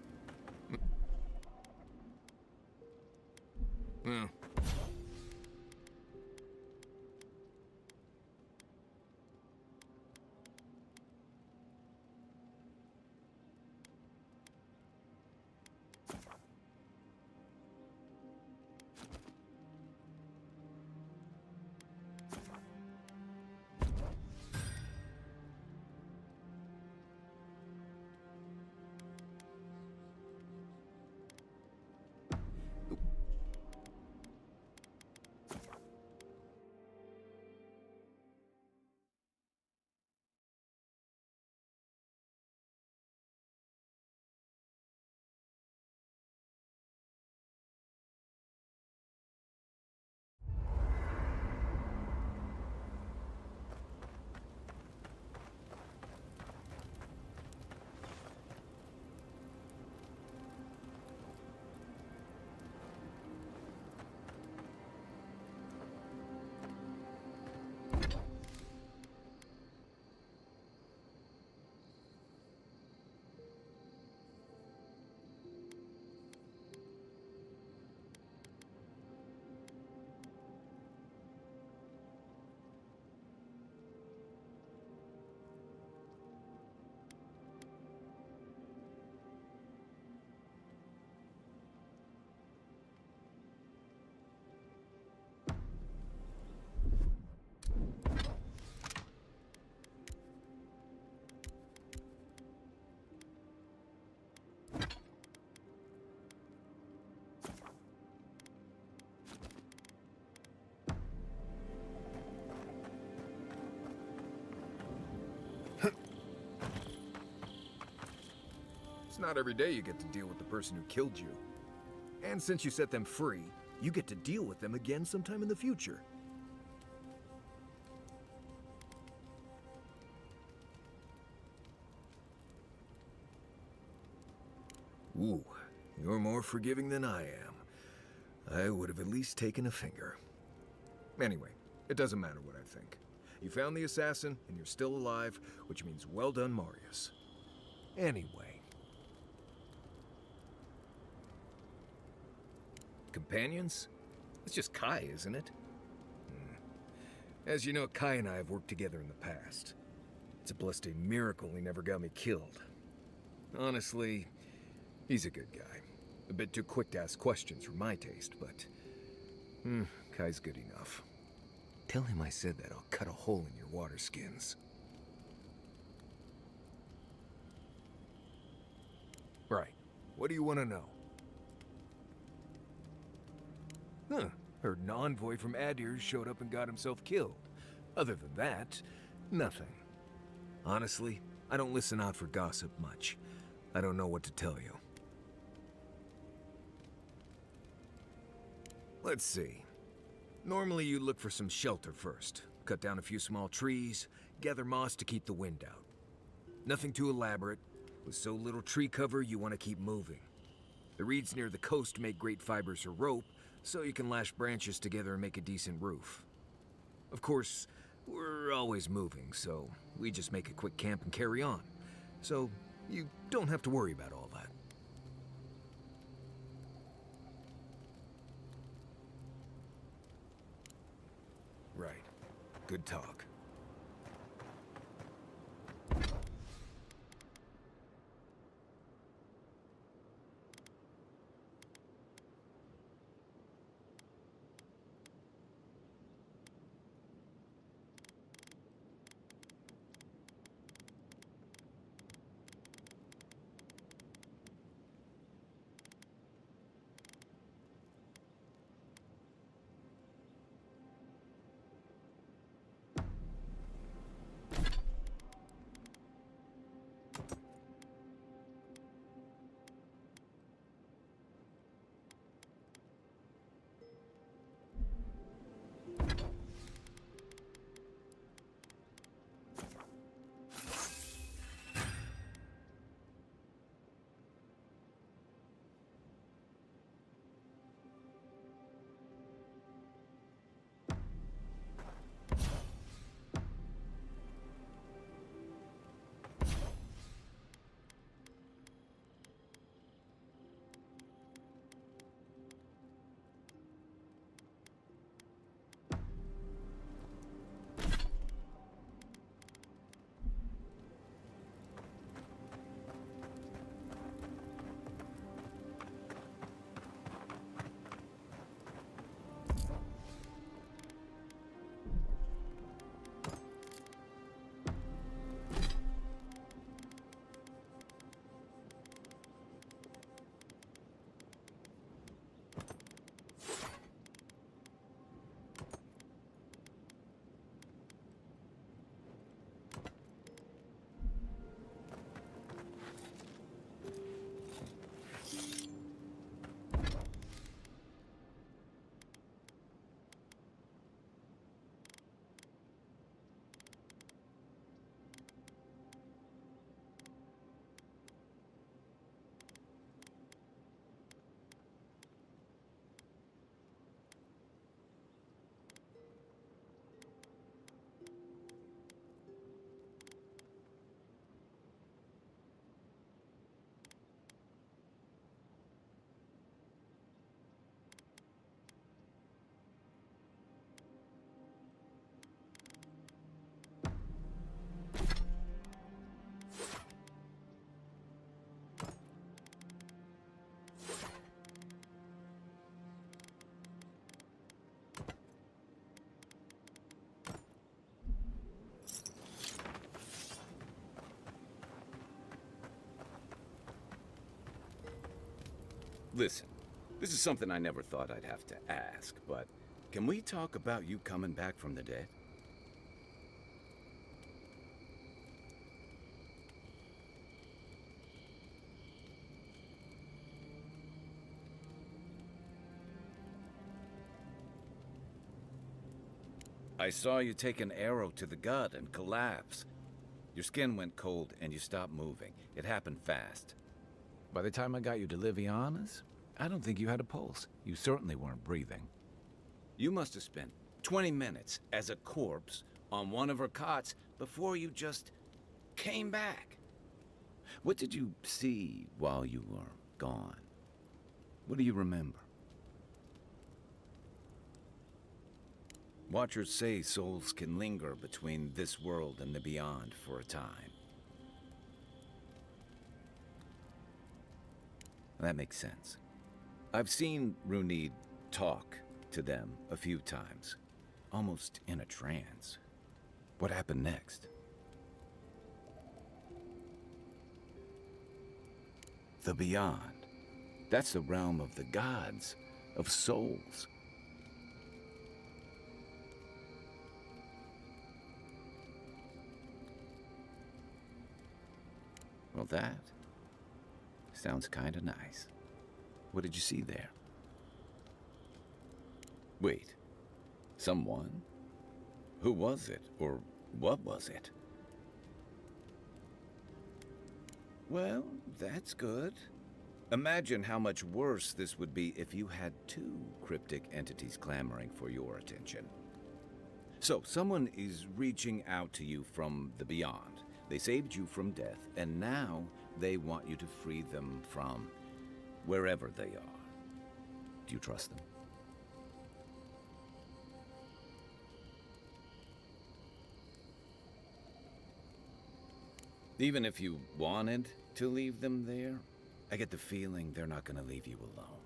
It's not every day you get to deal with the person who killed you. And since you set them free, you get to deal with them again sometime in the future. Ooh, you're more forgiving than I am. I would have at least taken a finger. Anyway, it doesn't matter what I think. You found the assassin, and you're still alive, which means well done, Marius. Anyway. Companions? It's just Kai, isn't it? As you know, Kai and I have worked together in the past. It's a blessed miracle he never got me killed. Honestly, he's a good guy. A bit too quick to ask questions for my taste, but... Kai's good enough. Tell him I said that I'll cut a hole in your water skins. Right. What do you want to know? Heard an envoy from Adir showed up and got himself killed. Other than that, nothing. Honestly, I don't listen out for gossip much. I don't know what to tell you. Let's see. Normally you look for some shelter first. Cut down a few small trees, gather moss to keep the wind out. Nothing too elaborate. With so little tree cover, you want to keep moving. The reeds near the coast make great fibers for rope, so you can lash branches together and make a decent roof. Of course, we're always moving, so we just make a quick camp and carry on. So you don't have to worry about all that. Right. Good talk. Listen, this is something I never thought I'd have to ask, but can we talk about you coming back from the dead? I saw you take an arrow to the gut and collapse. Your skin went cold and you stopped moving. It happened fast. By the time I got you to Liviana's, I don't think you had a pulse. You certainly weren't breathing. You must have spent 20 minutes as a corpse on one of her cots before you just came back. What did you see while you were gone? What do you remember? Watchers say souls can linger between this world and the beyond for a time. That makes sense. I've seen Runid talk to them a few times, almost in a trance. What happened next? The beyond. That's the realm of the gods, of souls. Well, that sounds kinda nice. What did you see there? Wait, someone? Who was it, or what was it? Well, that's good. Imagine how much worse this would be if you had two cryptic entities clamoring for your attention. So, someone is reaching out to you from the beyond. They saved you from death, and now they want you to free them from wherever they are. Do you trust them? Even if you wanted to leave them there, I get the feeling they're not going to leave you alone.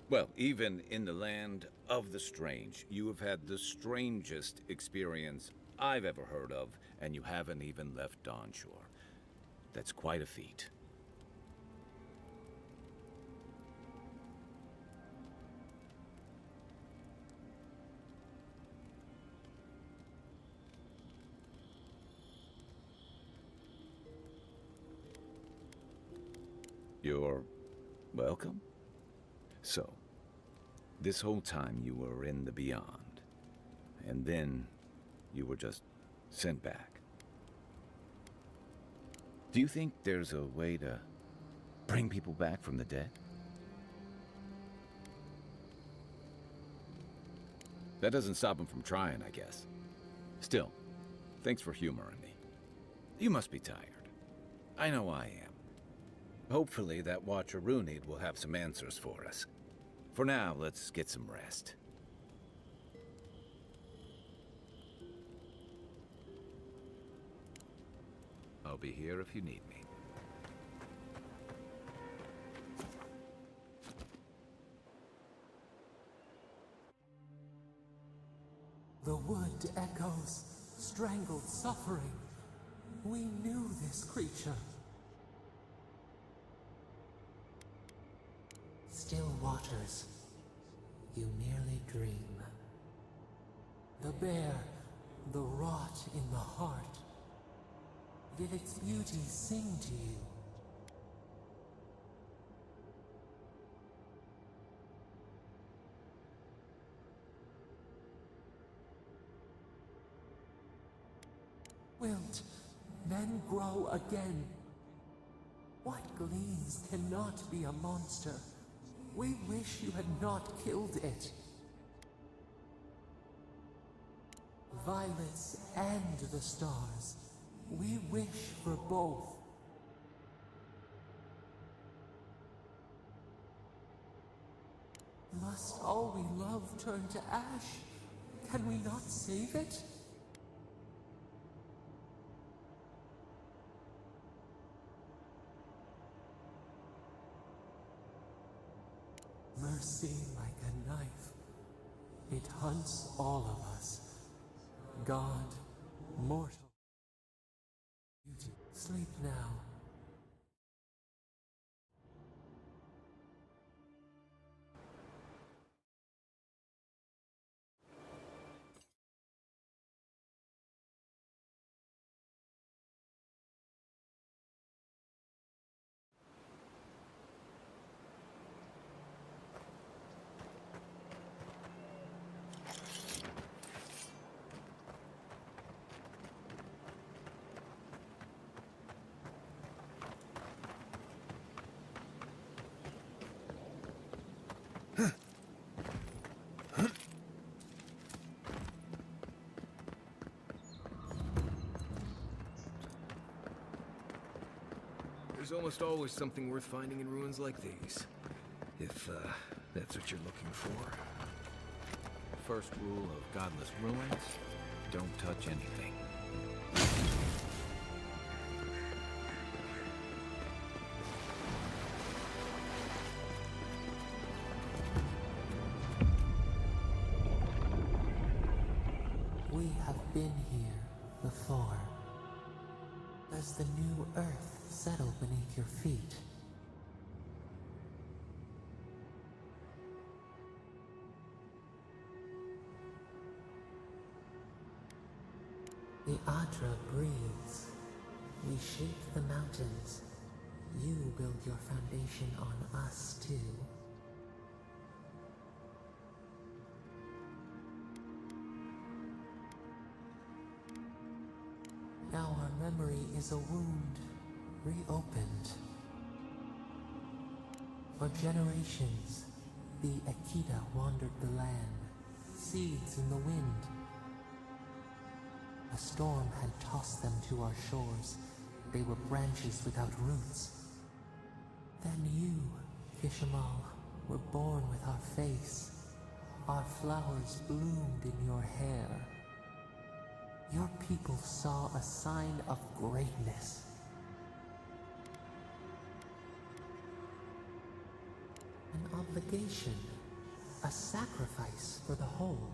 Well, even in the land of the strange, you have had the strangest experience I've ever heard of, and you haven't even left Dawnshore. That's quite a feat. You're welcome. So, this whole time you were in the beyond, and then you were just sent back. Do you think there's a way to bring people back from the dead? That doesn't stop them from trying, I guess. Still, thanks for humoring me. You must be tired. I know I am. Hopefully that Watcher Runid will have some answers for us. For now, let's get some rest. I'll be here if you need me. The wood echoes, strangled suffering. We knew this creature. Still waters, you merely dream. The bear, the rot in the heart. Did its beauty sing to you? Wilt, then grow again. What gleams cannot be a monster? We wish you had not killed it. Violets and the stars. We wish for both. Must all we love turn to ash? Can we not save it? Mercy like a knife. It hunts all of us. God, mortal. Beauty. Sleep now. There's almost always something worth finding in ruins like these. If, that's what you're looking for. First rule of godless ruins, don't touch anything. We have been here before. Does the new earth settle beneath your feet? The Adra breathes. We shake the mountains. You build your foundation on us too. Now our memory is a wound, reopened. For generations, the Akita wandered the land, seeds in the wind. A storm had tossed them to our shores. They were branches without roots. Then you, Kishimal, were born with our face. Our flowers bloomed in your hair. Your people saw a sign of greatness. An obligation, a sacrifice for the whole.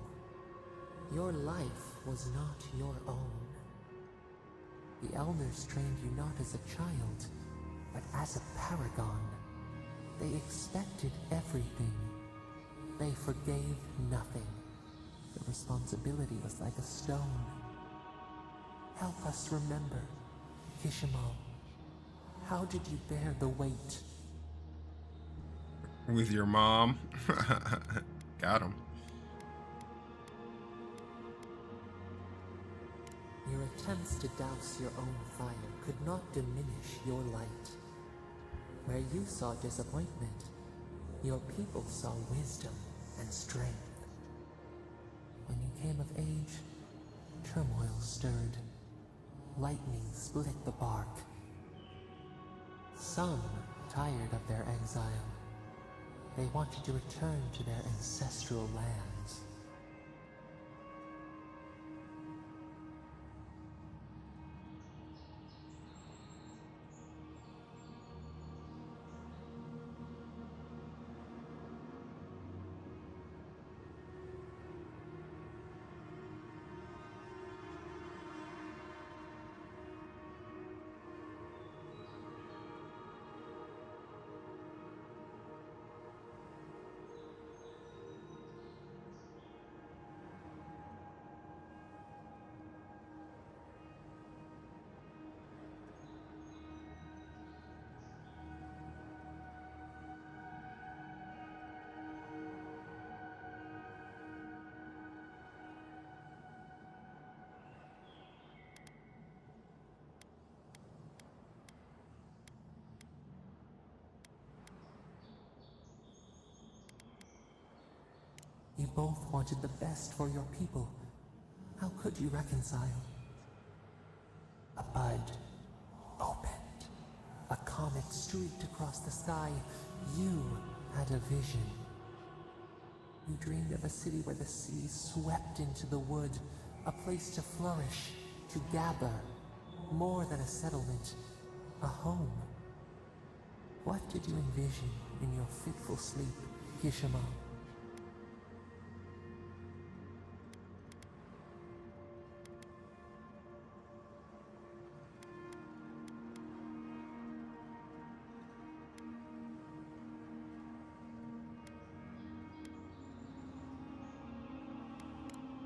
Your life was not your own. The elders trained you not as a child, but as a paragon. They expected everything. They forgave nothing. The responsibility was like a stone. Help us remember, Kishimal. How did you bear the weight? With your mom. Got him. Your attempts to douse your own fire could not diminish your light. Where you saw disappointment, your people saw wisdom and strength. When you came of age, turmoil stirred. Lightning split the bark. Some tired of their exile. They wanted to return to their ancestral lands. You both wanted the best for your people. How could you reconcile? A bud opened. A comet streaked across the sky. You had a vision. You dreamed of a city where the sea swept into the wood, a place to flourish, to gather, more than a settlement, a home. What did you envision in your fitful sleep, Kishimal?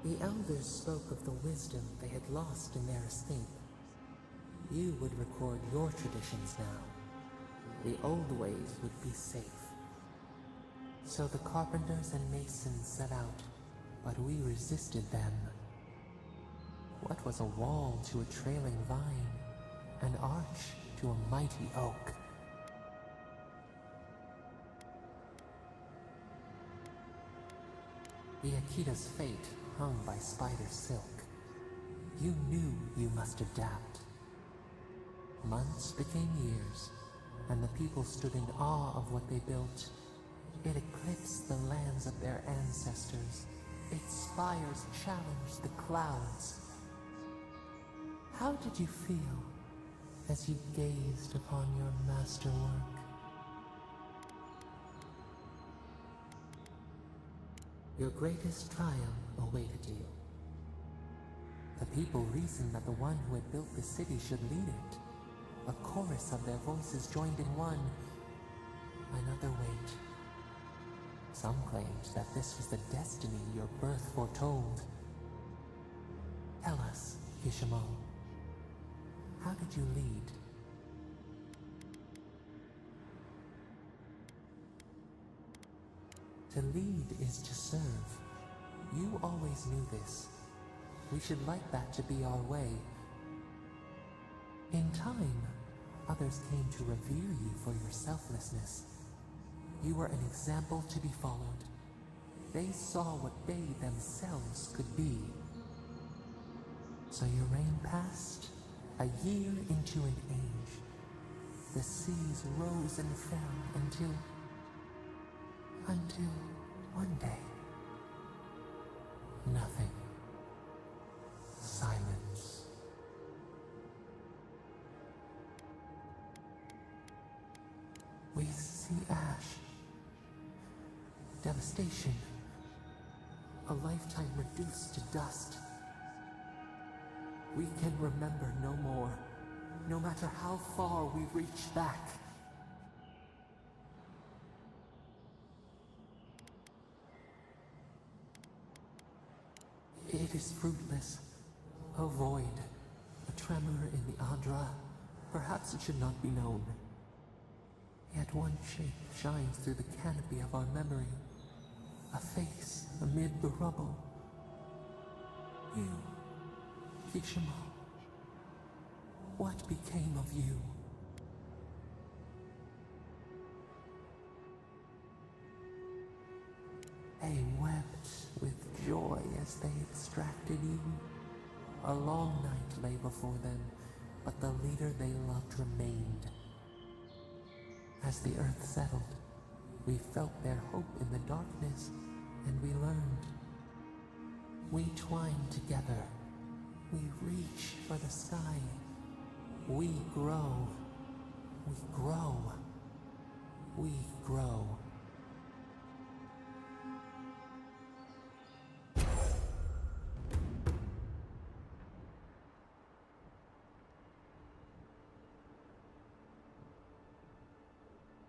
The elders spoke of the wisdom they had lost in their escape. You would record your traditions now. The old ways would be safe. So the carpenters and masons set out, but we resisted them. What was a wall to a trailing vine? An arch to a mighty oak? The Akita's fate hung by spider silk. You knew you must adapt. Months became years, and the people stood in awe of what they built. It eclipsed the lands of their ancestors. Its spires challenged the clouds. How did you feel as you gazed upon your masterwork? Your greatest triumph awaited you. The people reasoned that the one who had built the city should lead it. A chorus of their voices joined in one. Another wait. Some claimed that this was the destiny your birth foretold. Tell us, Kishimo, how did you lead? To lead is to serve. You always knew this. We should like that to be our way. In time, others came to revere you for your selflessness. You were an example to be followed. They saw what they themselves could be. So your reign passed, a year into an age. The seas rose and fell until one day, nothing. Silence. We see ash. Devastation. A lifetime reduced to dust. We can remember no more, no matter how far we reach back. It is fruitless. A void. A tremor in the Adra. Perhaps it should not be known. Yet one shape shines through the canopy of our memory. A face amid the rubble. You, Kishimo. What became of you? They wept with joy as they extracted you. A long night lay before them, but the leader they loved remained. As the earth settled, we felt their hope in the darkness, and we learned. We twine together. We reach for the sky. We grow. We grow. We grow.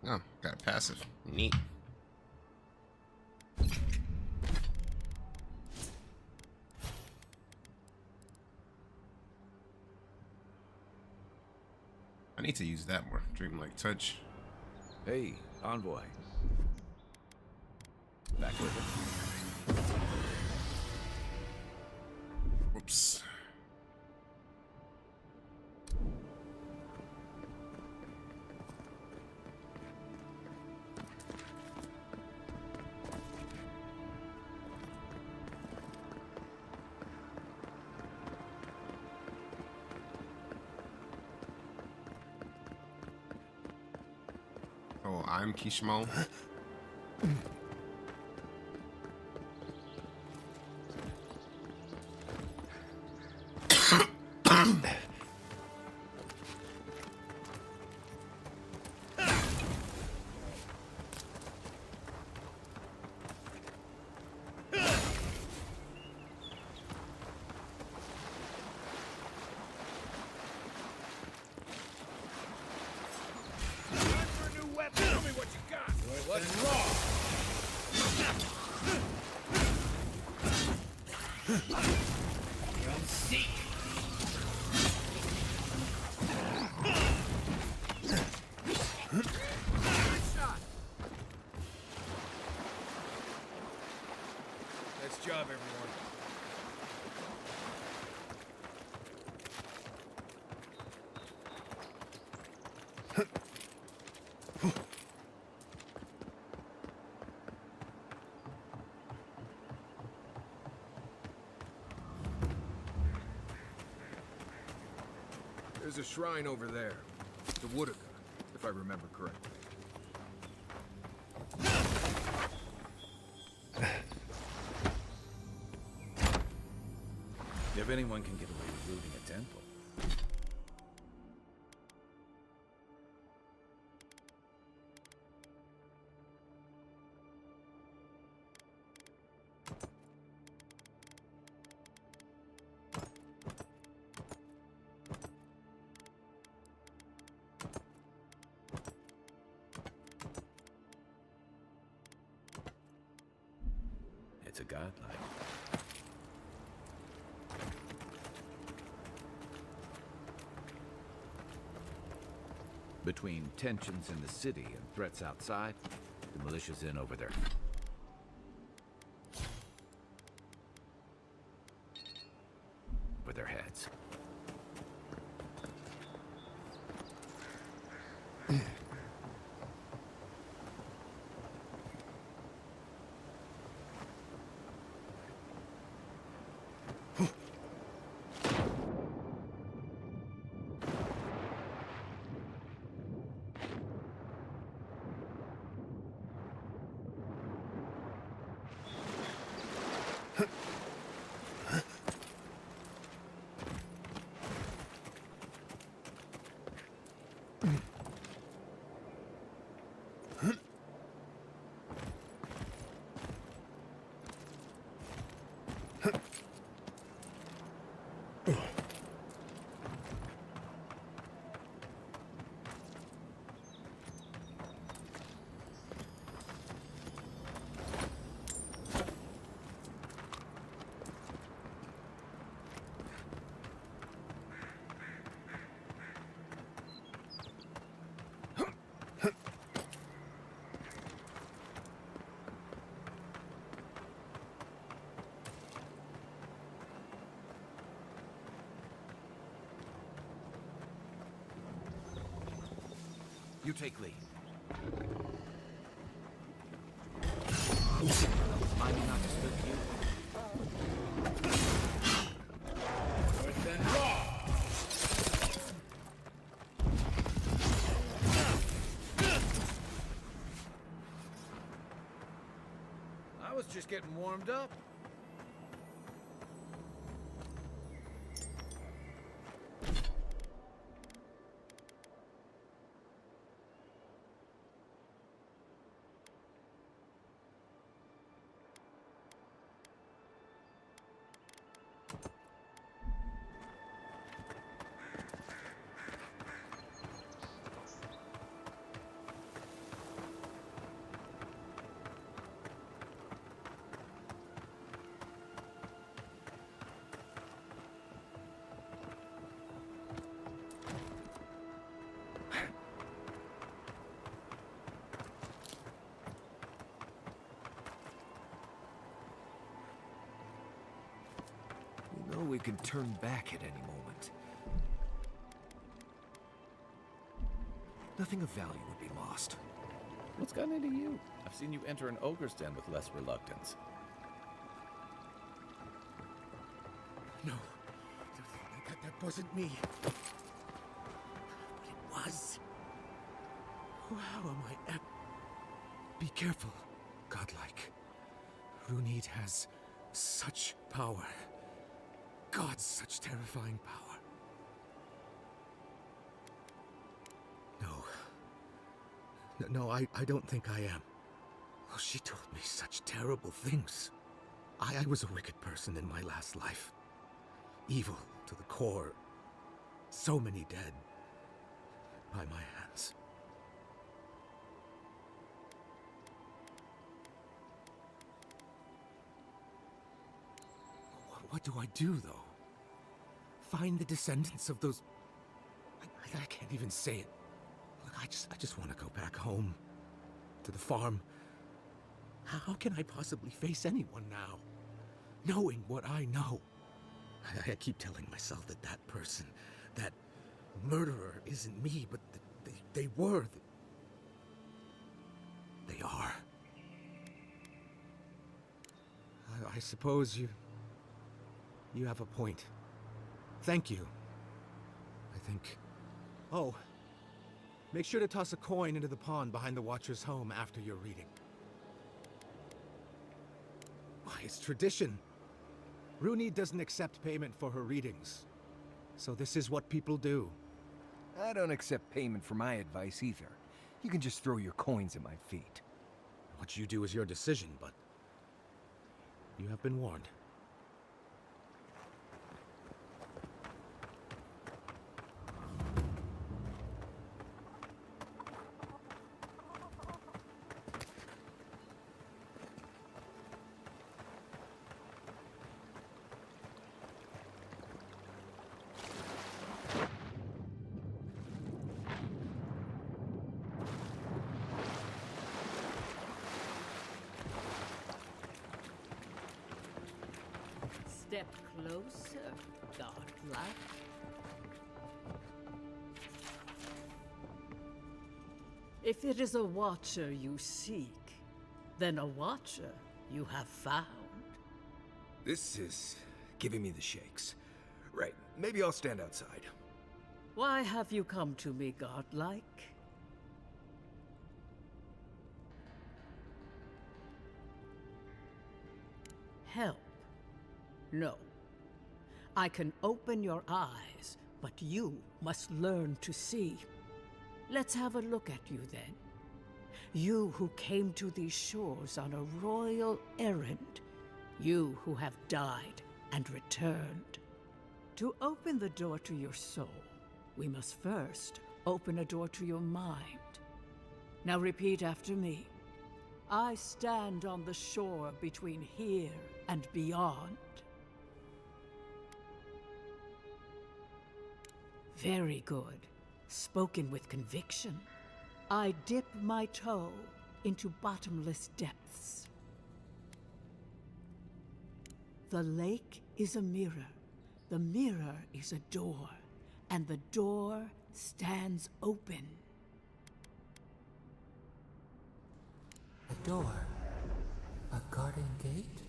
Oh, got a passive. Neat. I need to use that more. Dreamlike touch. Hey, Envoy. Back with it. Whoops. Oh, I'm Kishimo. Nice job, everyone. There's a shrine over there. The Woodaka. The if I remember correctly. If anyone can get away with looting a temple. It's a godlike. Between tensions in the city and threats outside, the militia's in over their heads. You take lead. Mind me not to spook you? I was just getting warmed up. We know we can turn back at any moment. Nothing of value would be lost. What's gotten into you? I've seen you enter an ogre's den with less reluctance. No, that wasn't me. But it was. How am I? Be careful, godlike. Runid has such power. God, such terrifying power. No, I don't think I am. Oh, she told me such terrible things. I was a wicked person in my last life. Evil to the core. So many dead by my hands. What do I do, though? Find the descendants of those... I can't even say it. Look, I just want to go back home. To the farm. How can I possibly face anyone now? Knowing what I know. I keep telling myself that that person, that murderer isn't me, but they were. They are. I suppose you have a point. Thank you. I think... Oh, Make sure to toss a coin into the pond behind the Watcher's home after your reading. Why, it's tradition. Rooney doesn't accept payment for her readings. So this is what people do. I don't accept payment for my advice either. You can just throw your coins at my feet. What you do is your decision, but you have been warned. Step closer, godlike. If it is a watcher you seek, then a watcher you have found. This is giving me the shakes. Right, maybe I'll stand outside. Why have you come to me, godlike? Help? No. I can open your eyes, but you must learn to see. Let's have a look at you then. You who came to these shores on a royal errand. You who have died and returned. To open the door to your soul, we must first open a door to your mind. Now repeat after me. I stand on the shore between here and beyond. Very good. Spoken with conviction. I dip my toe into bottomless depths. The lake is a mirror. The mirror is a door. And the door stands open. A door? A garden gate?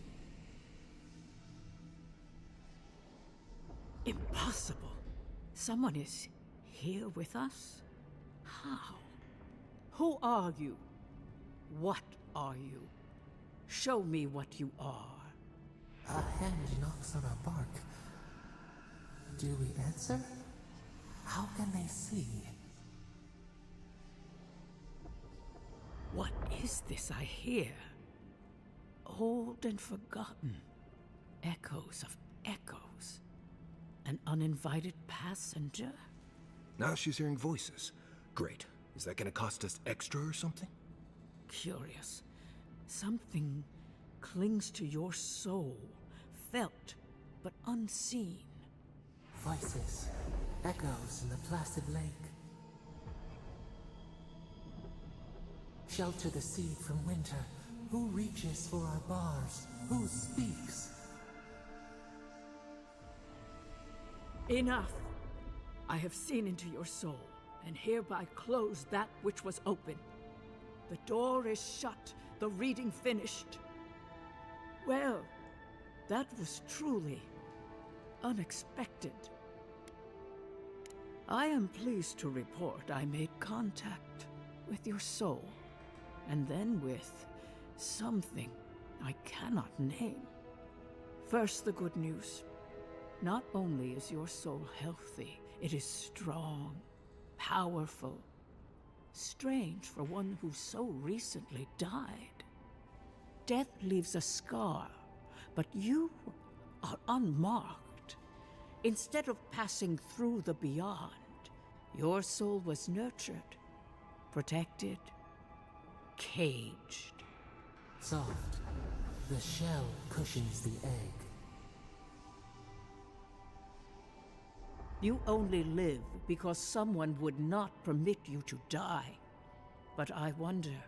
Impossible. Someone is here with us? How? Who are you? What are you? Show me what you are. A hand knocks on our bark. Do we answer? How can they see? What is this I hear? Old and forgotten. Echoes of echoes. An uninvited passenger? Now she's hearing voices. Great. Is that gonna cost us extra or something? Curious. Something clings to your soul, felt but unseen. Voices. Echoes in the placid lake. Shelter the seed from winter. Who reaches for our bars? Who speaks? Enough! I have seen into your soul, and hereby close that which was open. The door is shut, the reading finished. Well, that was truly unexpected. I am pleased to report I made contact with your soul, and then with something I cannot name. First, the good news. Not only is your soul healthy, it is strong, powerful. Strange for one who so recently died. Death leaves a scar, but you are unmarked. Instead of passing through the beyond, your soul was nurtured, protected, caged. Soft. The shell cushions the egg. You only live because someone would not permit you to die. But I wonder,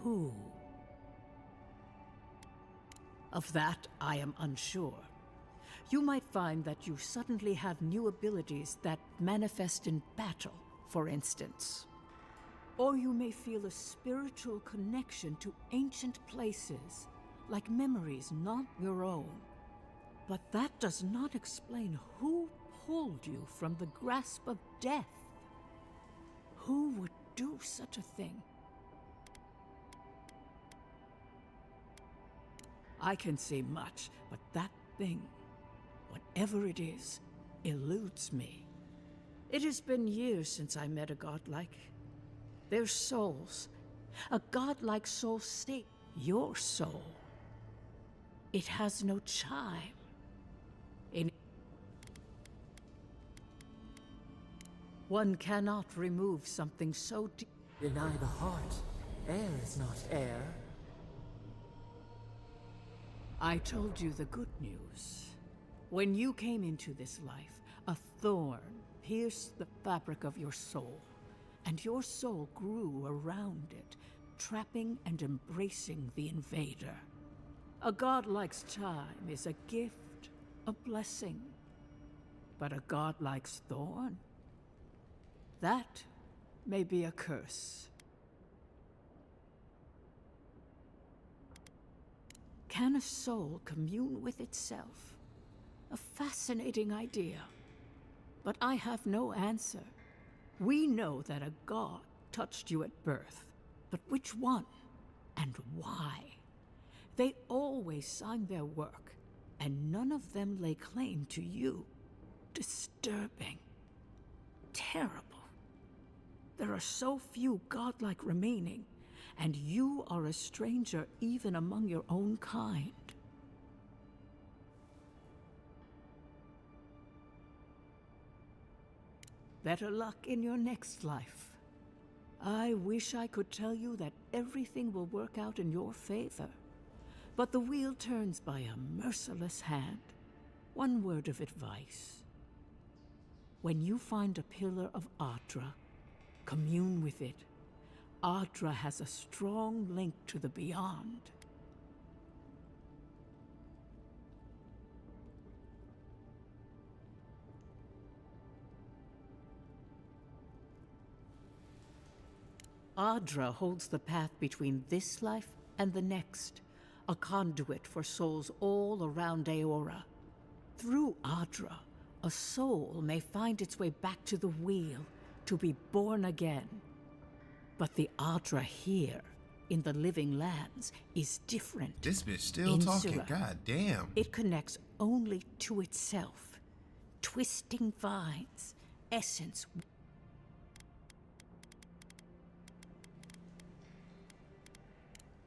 who? Of that, I am unsure. You might find that you suddenly have new abilities that manifest in battle, for instance. Or you may feel a spiritual connection to ancient places, like memories not your own. But that does not explain who pulled you from the grasp of death. Who would do such a thing? I can say much, but that thing, whatever it is, eludes me. It has been years since I met a godlike. Their souls, a godlike soul state, your soul. It has no chime. One cannot remove something so deep. Deny the heart. Air is not air. I told you the good news. When you came into this life, a thorn pierced the fabric of your soul, and your soul grew around it, trapping and embracing the invader. A godlike's chime is a gift, a blessing. But a godlike's thorn? That may be a curse. Can a soul commune with itself? A fascinating idea. But I have no answer. We know that a god touched you at birth, but which one and why? They always signed their work, and none of them lay claim to you. Disturbing. Terrible. There are so few godlike remaining, and you are a stranger even among your own kind. Better luck in your next life. I wish I could tell you that everything will work out in your favor, but the wheel turns by a merciless hand. One word of advice. When you find a pillar of Ardra, commune with it. Ardra has a strong link to the beyond. Ardra holds the path between this life and the next, a conduit for souls all around Eora. Through Ardra, a soul may find its way back to the wheel, to be born again. But the Ardra here, in the living lands, is different. This bitch still talking, god damn. It connects only to itself. Twisting vines, essence.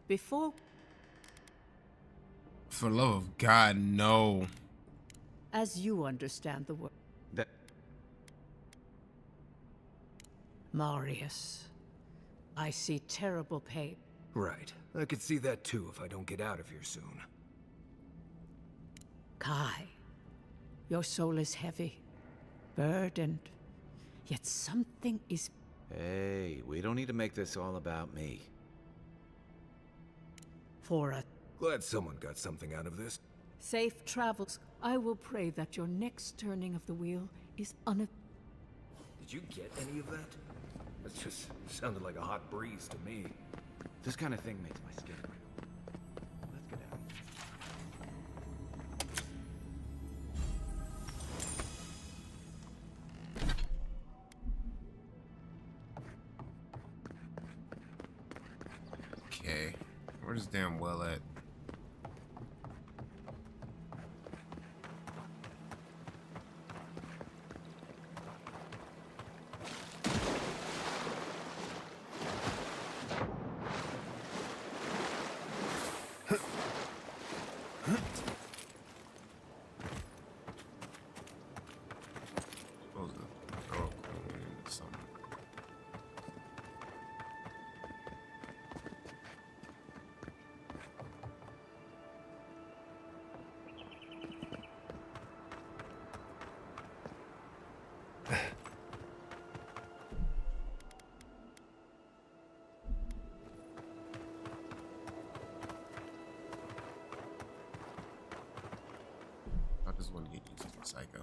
Before... For the love of God, no. As you understand the word. That... Marius, I see terrible pain. Right. I could see that too if I don't get out of here soon. Kai, your soul is heavy, burdened, yet something is... Hey, we don't need to make this all about me. For a... Glad someone got something out of this. Safe travels. I will pray that your next turning of the wheel is Did you get any of that? That just sounded like a hot breeze to me. This kind of thing makes my skin prickle. Let's get out. Okay. Where's this damn well at? I just want to get used to Psycho.